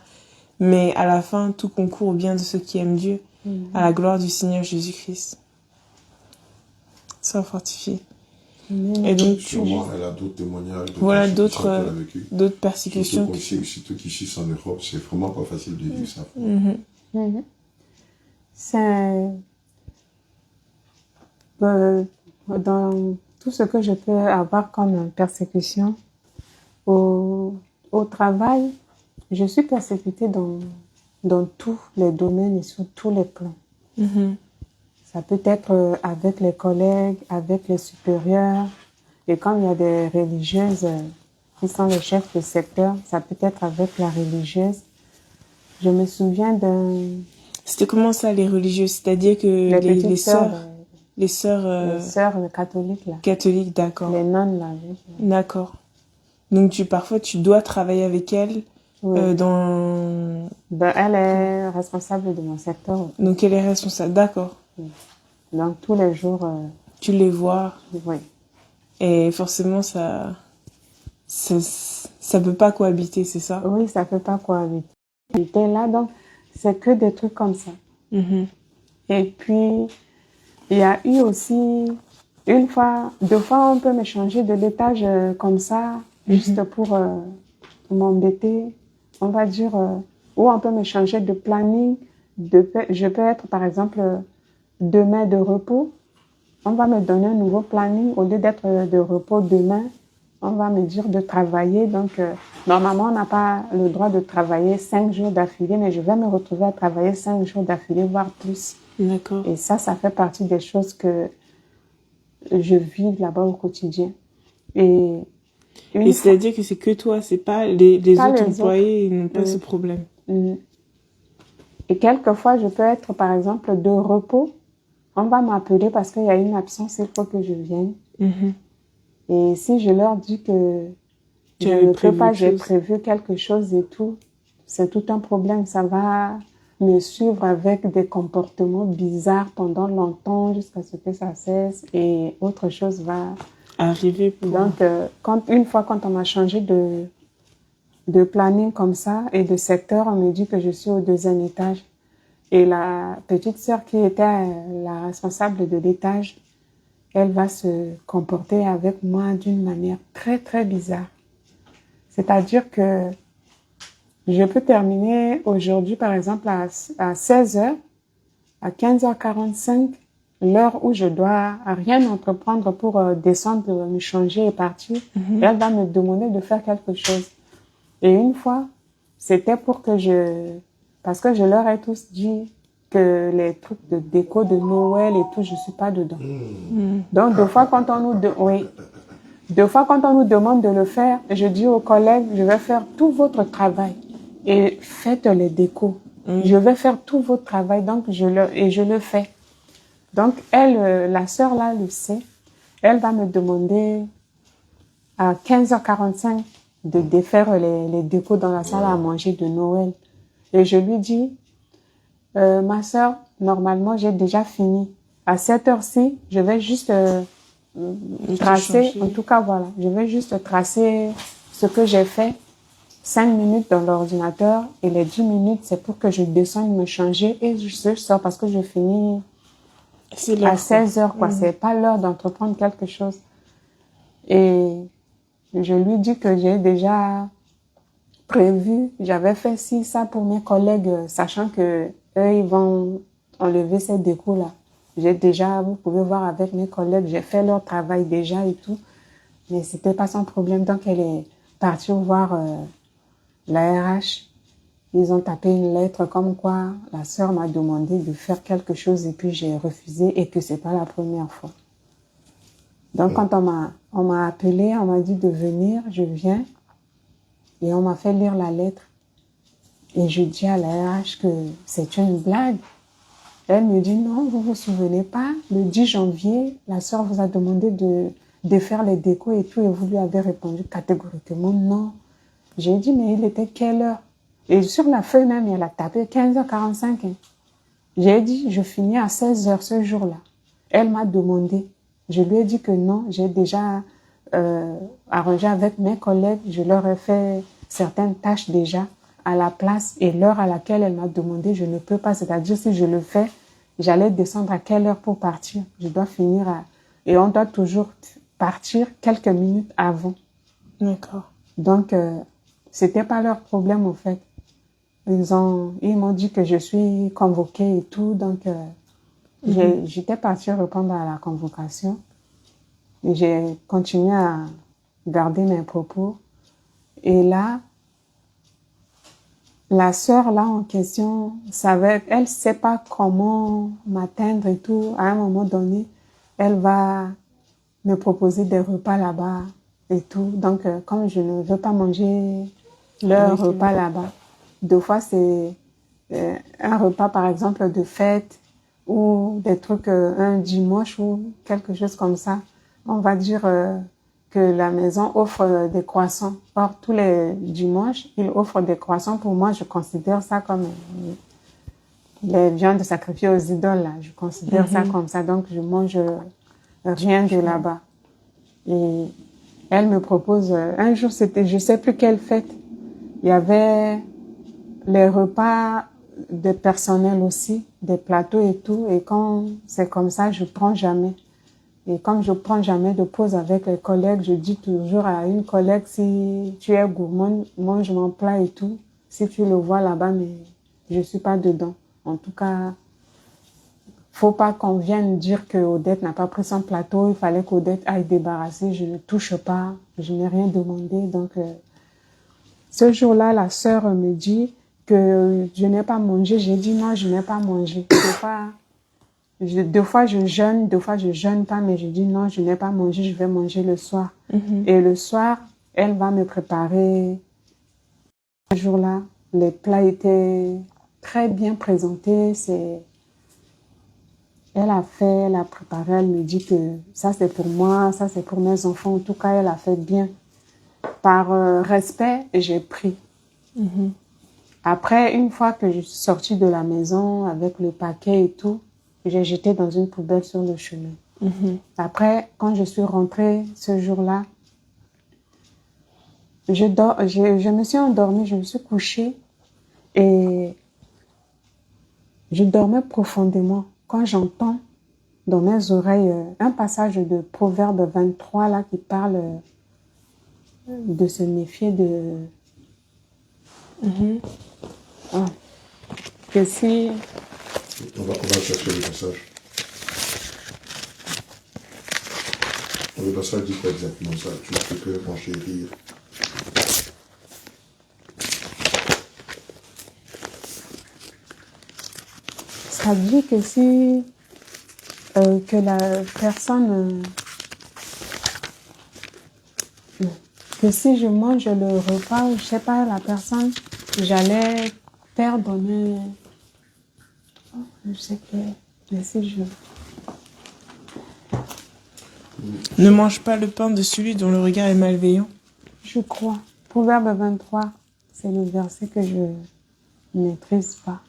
Mais à la fin, tout concourt au bien de ceux qui aiment Dieu, à la gloire du Seigneur Jésus-Christ. Sois fortifié. Et donc, sûrement, elle a d'autres témoignages. Voilà, d'autres persécutions. Surtout qu'ici en Europe, c'est vraiment pas facile de vivre ça. C'est dans tout ce que je peux avoir comme persécution au travail, je suis persécutée dans tous les domaines et sur tous les plans. Ça peut être avec les collègues, avec les supérieurs. Et quand il y a des religieuses qui sont les chefs de secteur, ça peut être avec la religieuse. Je me souviens C'était comment ça, les religieuses? C'est-à-dire que les sœurs, les sœurs catholiques, là. Catholiques, d'accord. Les nonnes, là. D'accord. Donc parfois tu dois travailler avec elles. Oui. Ben, elle est responsable de mon secteur. Donc elle est responsable, d'accord. Oui. Donc tous les jours. Tu les vois. Oui. Et forcément ça peut pas cohabiter, c'est ça? Oui, ça peut pas cohabiter. Là, donc c'est que des trucs comme ça. Et puis il y a eu aussi deux fois on peut me changer de l'étage comme ça, juste pour m'embêter, on va dire, ou on peut me changer de planning. Je peux être, par exemple, demain de repos. On va me donner un nouveau planning. Au lieu d'être de repos demain, on va me dire de travailler. Donc, normalement, on n'a pas le droit de travailler 5 jours d'affilée, mais je vais me retrouver à travailler 5 jours d'affilée, voire plus. D'accord. Et ça fait partie des choses que je vis là-bas au quotidien. Et c'est-à-dire que c'est que toi, c'est pas les autres employés n'ont pas ce problème. Et quelquefois, je peux être, par exemple, de repos. On va m'appeler parce qu'il y a une absence, il faut que je vienne. Et si je leur dis que je ne peux pas, j'ai prévu quelque chose et tout, c'est tout un problème. Ça va me suivre avec des comportements bizarres pendant longtemps jusqu'à ce que ça cesse et autre chose va arriver. Donc, une fois quand on m'a changé de planning comme ça et de secteur, on me dit que je suis au 2e étage. Et la petite sœur qui était la responsable de l'étage, elle va se comporter avec moi d'une manière très, très bizarre. C'est-à-dire que je peux terminer aujourd'hui, par exemple, à 16h, à 15h45, l'heure où je dois rien entreprendre pour descendre, me changer et partir, elle va me demander de faire quelque chose. Et une fois, c'était pour que parce que je leur ai tous dit que les trucs de déco de Noël et tout, je suis pas dedans. Donc, deux fois quand on nous demande de le faire, je dis aux collègues, je vais faire tout votre travail et faites les décos. Je vais faire tout votre travail, donc je le fais. Donc, la sœur là le sait. Elle va me demander à 15h45 de défaire les décos dans la salle à manger de Noël. Et je lui dis, ma sœur, normalement, j'ai déjà fini. À cette heure-ci, je vais juste tracer, en tout cas, voilà, je vais juste tracer ce que j'ai fait, 5 minutes dans l'ordinateur et les 10 minutes, c'est pour que je descende me changer et je sors parce que je finis à 16h, quoi. C'est pas l'heure d'entreprendre quelque chose. Et je lui dis que j'ai déjà prévu, j'avais fait ça pour mes collègues, sachant que eux, ils vont enlever ces décos-là. Vous pouvez voir avec mes collègues, j'ai fait leur travail déjà et tout, mais c'était pas son problème. Donc, elle est partie voir la RH. Ils ont tapé une lettre comme quoi la sœur m'a demandé de faire quelque chose et puis j'ai refusé et que c'est pas la première fois. Donc, quand on m'a appelé, on m'a dit de venir, je viens et on m'a fait lire la lettre. Et je dis à la RH que c'est une blague. Elle me dit non, vous vous souvenez pas, le 10 janvier, la sœur vous a demandé de faire les décos et tout et vous lui avez répondu catégoriquement non. J'ai dit mais il était quelle heure? Et sur la feuille même, elle a tapé 15h45. J'ai dit je finis à 16h ce jour-là. Elle m'a demandé. Je lui ai dit que non, j'ai déjà arrangé avec mes collègues, je leur ai fait certaines tâches déjà à la place et l'heure à laquelle elle m'a demandé, je ne peux pas. C'est-à-dire, si je le fais, j'allais descendre à quelle heure pour partir? Je dois finir et on doit toujours partir quelques minutes avant. D'accord. Donc, c'était pas leur problème, au fait. Ils m'ont dit que je suis convoquée et tout, donc j'étais partie répondre à la convocation. Et j'ai continué à garder mes propos. Et là, la sœur là en question elle sait pas comment m'atteindre et tout. À un moment donné, elle va me proposer des repas là-bas et tout. Donc, comme je ne veux pas manger leur repas là-bas, deux fois c'est un repas par exemple de fête ou des trucs un dimanche ou quelque chose comme ça. On va dire que la maison offre des croissants. Or, tous les dimanches, ils offrent des croissants. Pour moi, je considère ça comme les viandes sacrifiées aux idoles. Là. Je considère ça comme ça. Donc, je mange rien de là-bas. Et elle me propose... un jour, c'était, je sais plus quelle fête. Il y avait les repas de personnel aussi, des plateaux et tout. Et quand c'est comme ça, je prends jamais. Et comme je prends jamais de pause avec les collègues, je dis toujours à une collègue, si tu es gourmand, mange mon plat et tout. Si tu le vois là-bas, mais je suis pas dedans. En tout cas, faut pas qu'on vienne dire que Odette n'a pas pris son plateau. Il fallait qu'Odette aille débarrasser. Je ne touche pas. Je n'ai rien demandé. Donc, ce jour-là, la sœur me dit que je n'ai pas mangé. J'ai dit non, je n'ai pas mangé. Deux fois je jeûne, deux fois je jeûne pas, mais je dis non, je n'ai pas mangé, je vais manger le soir. Et le soir, elle va me préparer. Ce jour-là, les plats étaient très bien présentés. Elle a préparé, elle me dit que ça c'est pour moi, ça c'est pour mes enfants. En tout cas, elle a fait bien. Par respect, j'ai pris. Après, une fois que je suis sortie de la maison avec le paquet et tout, j'ai jeté dans une poubelle sur le chemin. Après, quand je suis rentrée ce jour-là, je me suis endormie, je me suis couchée et je dormais profondément. Quand j'entends dans mes oreilles un passage de Proverbe 23 là, qui parle de se méfier de... que si... On va chercher le passage. Le passage dit pas exactement ça. Tu peux renchérir. Ça dit que si que la personne que si je mange le repas ou je sais pas la personne, j'allais perdre mes... Je sais que... Mais si je... Ne mange pas le pain de celui dont le regard est malveillant. Je crois. Proverbe 23, c'est le verset que je ne maîtrise pas.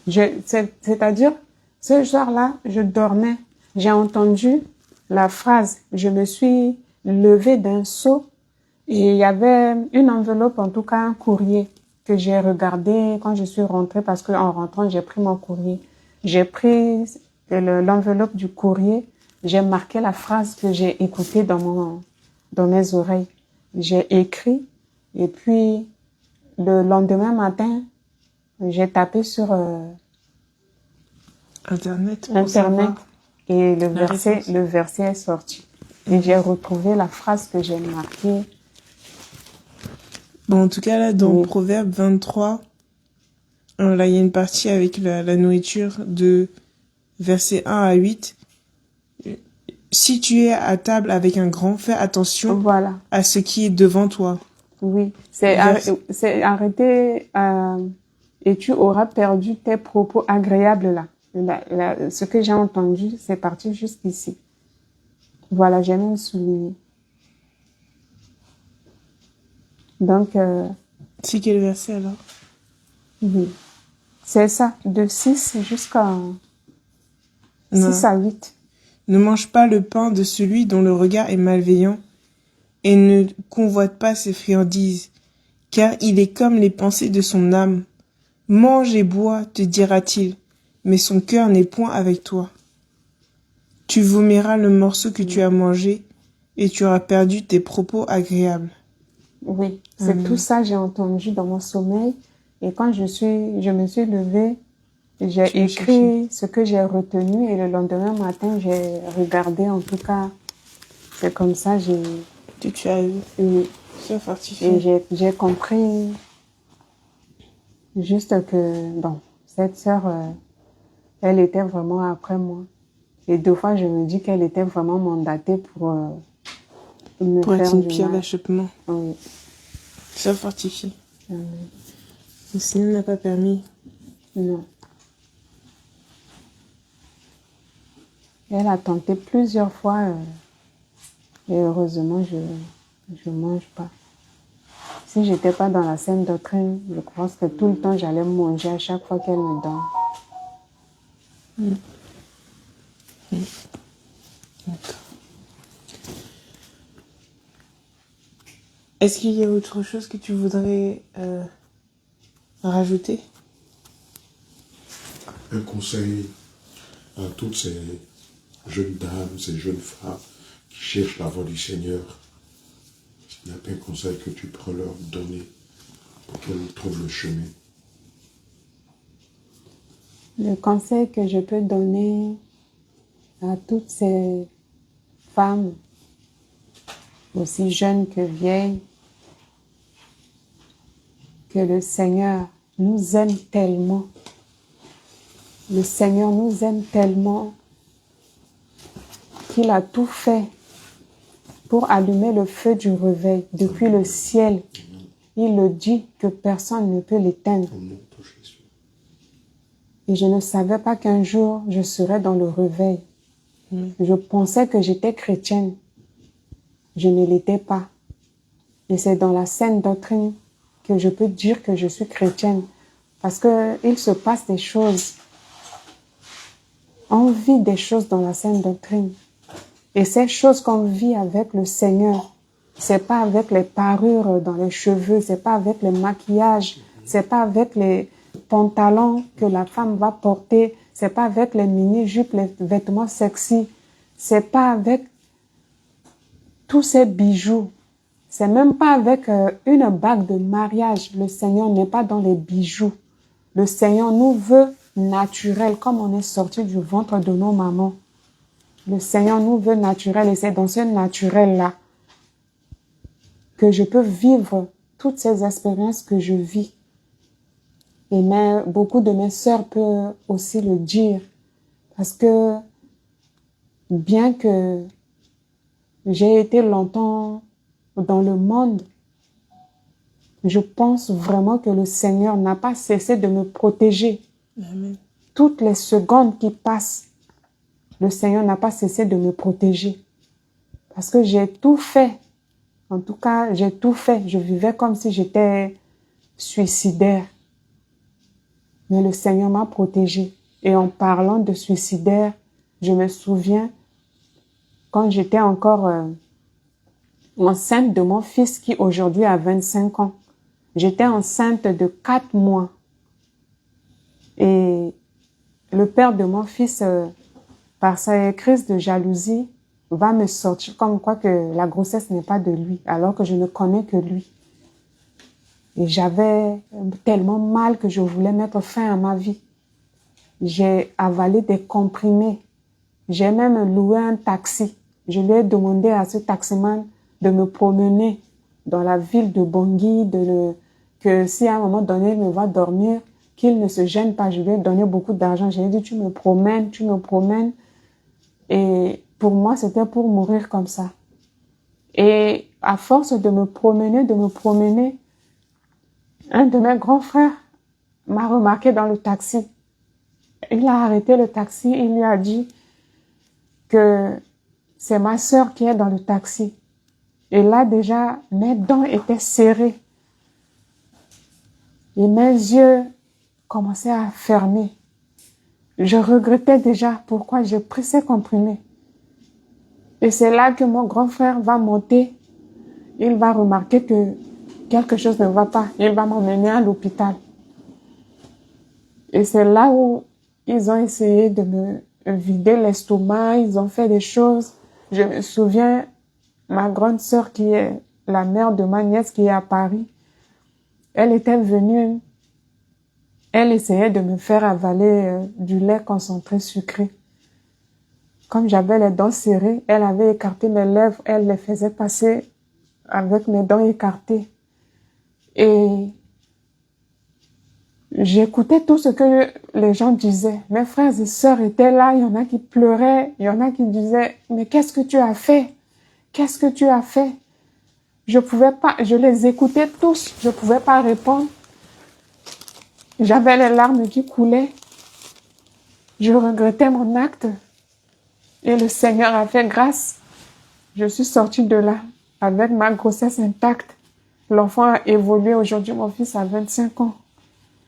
C'est-à-dire, ce soir-là, je dormais. J'ai entendu la phrase. Je me suis levée d'un saut et il y avait une enveloppe, en tout cas un courrier que j'ai regardé quand je suis rentrée parce qu'en rentrant, j'ai pris mon courrier. J'ai pris l'enveloppe du courrier. J'ai marqué la phrase que j'ai écoutée dans mes oreilles. J'ai écrit et puis le lendemain matin, j'ai tapé sur Internet et le verset est sorti. Et j'ai retrouvé la phrase que j'ai marquée. Bon, en tout cas, là, dans Proverbe 23, là, il y a une partie avec la nourriture de versets 1 à 8. Si tu es à table avec un grand, fais attention à ce qui est devant toi. Oui, c'est arrêter et tu auras perdu tes propos agréables là. Ce que j'ai entendu, c'est parti jusqu'ici. Voilà, j'ai même souligné. Donc... c'est quel verset alors? Oui, c'est ça, de 6 jusqu'à 6 à 8. Ne mange pas le pain de celui dont le regard est malveillant et ne convoite pas ses friandises, car il est comme les pensées de son âme. Mange et bois, te dira-t-il, mais son cœur n'est point avec toi. Tu vomiras le morceau que tu as mangé et tu auras perdu tes propos agréables. Oui, c'est tout ça j'ai entendu dans mon sommeil Et quand je me suis levée, j'ai écrit ce que j'ai retenu et le lendemain matin, j'ai regardé en tout cas. C'est comme ça, Tu as eu. et, C'est fortifié. et j'ai compris juste que, bon, cette sœur, elle était vraiment après moi. Et deux fois, je me dis qu'elle était vraiment mandatée pour me Pour faire être une du pierre mal. d'achoppement. Oui. C'est fortifié. Amen. Le Seigneur n'a pas permis. Non. Elle a tenté plusieurs fois et heureusement, je mange pas. Si j'étais pas dans la saine doctrine, je pense que tout le temps, j'allais manger à chaque fois qu'elle me donne. D'accord. Est-ce qu'il y a autre chose que tu voudrais rajouter? Un conseil à toutes ces jeunes dames, ces jeunes femmes qui cherchent la voie du Seigneur. Il n'y a pas un conseil que tu pourrais leur donner pour qu'elles trouvent le chemin. Le conseil que je peux donner à toutes ces femmes, aussi jeunes que vieilles, que le Seigneur nous aime tellement. Le Seigneur nous aime tellement qu'il a tout fait pour allumer le feu du réveil depuis le ciel. Il le dit que personne ne peut l'éteindre. Au nom de Jésus. Et je ne savais pas qu'un jour je serais dans le réveil. Je pensais que j'étais chrétienne. Je ne l'étais pas. Et c'est dans la saine doctrine que je peux dire que je suis chrétienne. Parce qu'il se passe des choses. On vit des choses dans la saine doctrine. Et ces choses qu'on vit avec le Seigneur, c'est pas avec les parures dans les cheveux, c'est pas avec le maquillage, c'est pas avec les pantalons que la femme va porter, c'est pas avec les mini-jupes, les vêtements sexy, c'est pas avec tous ces bijoux, c'est même pas avec une bague de mariage. Le Seigneur n'est pas dans les bijoux. Le Seigneur nous veut naturel, comme on est sorti du ventre de nos mamans. Le Seigneur nous veut naturel et c'est dans ce naturel-là que je peux vivre toutes ces expériences que je vis. Et beaucoup de mes sœurs peuvent aussi le dire. Parce que bien que j'ai été longtemps dans le monde, je pense vraiment que le Seigneur n'a pas cessé de me protéger. Amen. Toutes les secondes qui passent, le Seigneur n'a pas cessé de me protéger. Parce que j'ai tout fait. En tout cas, j'ai tout fait. Je vivais comme si j'étais suicidaire. Mais le Seigneur m'a protégée. Et en parlant de suicidaire, je me souviens quand j'étais encore enceinte de mon fils qui aujourd'hui a 25 ans. J'étais enceinte de 4 mois. Et le père de mon fils, par sa crise de jalousie, va me sortir comme quoi que la grossesse n'est pas de lui, alors que je ne connais que lui. Et j'avais tellement mal que je voulais mettre fin à ma vie. J'ai avalé des comprimés. J'ai même loué un taxi. Je lui ai demandé à ce taximan de me promener dans la ville de Bangui, que si à un moment donné il me voit dormir, qu'il ne se gêne pas. Je lui ai donné beaucoup d'argent. J'ai dit, tu me promènes, tu me promènes. Et pour moi, c'était pour mourir comme ça. Et à force de me promener, un de mes grands frères m'a remarqué dans le taxi. Il a arrêté le taxi, il lui a dit que c'est ma sœur qui est dans le taxi. Et là déjà, mes dents étaient serrées. Et mes yeux commençaient à fermer. Je regrettais déjà pourquoi j'ai pris ces comprimés. Et c'est là que mon grand frère va monter. Il va remarquer que quelque chose ne va pas. Il va m'emmener à l'hôpital. Et c'est là où ils ont essayé de me vider l'estomac. Ils ont fait des choses. Je me souviens, ma grande sœur qui est la mère de ma nièce qui est à Paris, elle était venue elle essayait de me faire avaler du lait concentré sucré. Comme j'avais les dents serrées, elle avait écarté mes lèvres, elle les faisait passer avec mes dents écartées. Et j'écoutais tout ce que les gens disaient. Mes frères et sœurs étaient là, il y en a qui pleuraient, il y en a qui disaient « Mais qu'est-ce que tu as fait? Qu'est-ce que tu as fait ?» Je pouvais pas, je les écoutais tous, je pouvais pas répondre. J'avais les larmes qui coulaient. Je regrettais mon acte. Et le Seigneur a fait grâce. Je suis sortie de là avec ma grossesse intacte. L'enfant a évolué. Aujourd'hui, mon fils a 25 ans.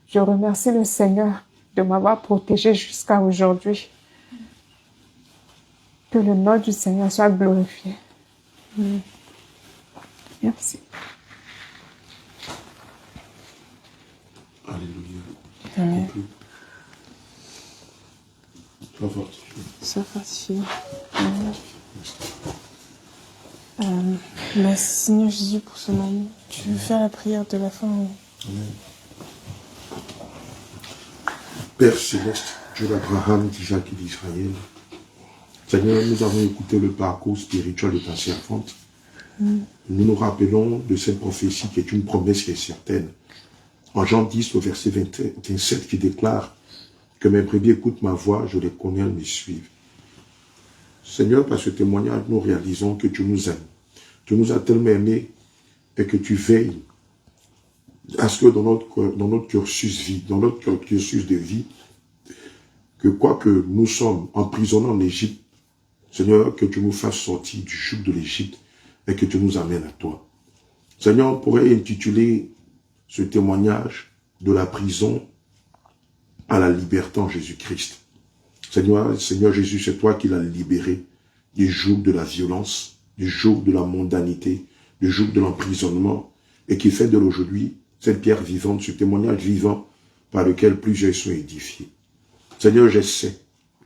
Je remercie le Seigneur de m'avoir protégée jusqu'à aujourd'hui. Que le nom du Seigneur soit glorifié. Merci. Alléluia. Amen. Sois fortifié. Sois fortifié. Merci Seigneur Jésus pour ce moment. Tu veux faire la prière de la fin? Amen. Père céleste, Dieu d'Abraham, d'Isaac et d'Israël, Seigneur, nous avons écouté le parcours spirituel de ta servante. Nous nous rappelons de cette prophétie qui est une promesse qui est certaine. En Jean 10, au verset 27, qui déclare que mes brebis écoutent ma voix, je les connais, elles me suivent. Seigneur, par ce témoignage, nous réalisons que tu nous aimes. Tu nous as tellement aimés et que tu veilles à ce que dans notre cursus de vie, que quoi que nous sommes emprisonnés en Égypte, Seigneur, que tu nous fasses sortir du joug de l'Égypte et que tu nous amènes à toi. Seigneur, on pourrait intituler ce témoignage de la prison à la liberté en Jésus-Christ. Seigneur Jésus, c'est toi qui l'as libéré du joug de la violence, du joug de la mondanité, du joug de l'emprisonnement, et qui fait de l'aujourd'hui cette pierre vivante, ce témoignage vivant par lequel plusieurs sont édifiés. Seigneur, je sais,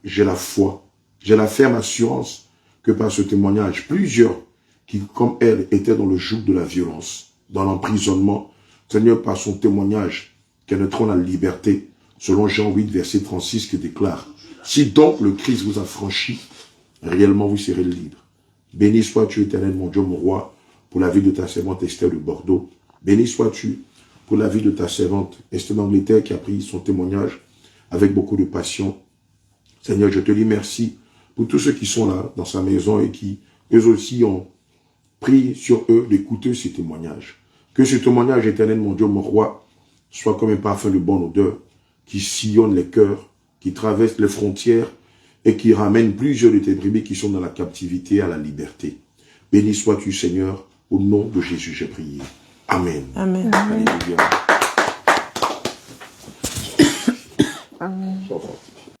j'ai la foi, j'ai la ferme assurance que par ce témoignage, plusieurs qui, comme elle, étaient dans le joug de la violence, dans l'emprisonnement, Seigneur, par son témoignage, connaîtront la liberté, selon Jean 8, verset 36, qui déclare « Si donc le Christ vous a franchi, réellement vous serez libre. Béni sois-tu, éternel, mon Dieu, mon roi, pour la vie de ta servante Esther de Bordeaux. Béni sois-tu pour la vie de ta servante Esther d'Angleterre qui a pris son témoignage avec beaucoup de passion. Seigneur, je te dis merci pour tous ceux qui sont là, dans sa maison, et qui, eux aussi, ont pris sur eux d'écouter ces témoignages. Que ce témoignage, éternel, mon Dieu, mon roi, soit comme un parfum de bonne odeur, qui sillonne les cœurs, qui traverse les frontières, et qui ramène plusieurs de tes brebis qui sont dans la captivité à la liberté. Béni sois-tu, Seigneur, au nom de Jésus, j'ai prié. Amen. Amen. Alléluia. Amen. Sois fortifié.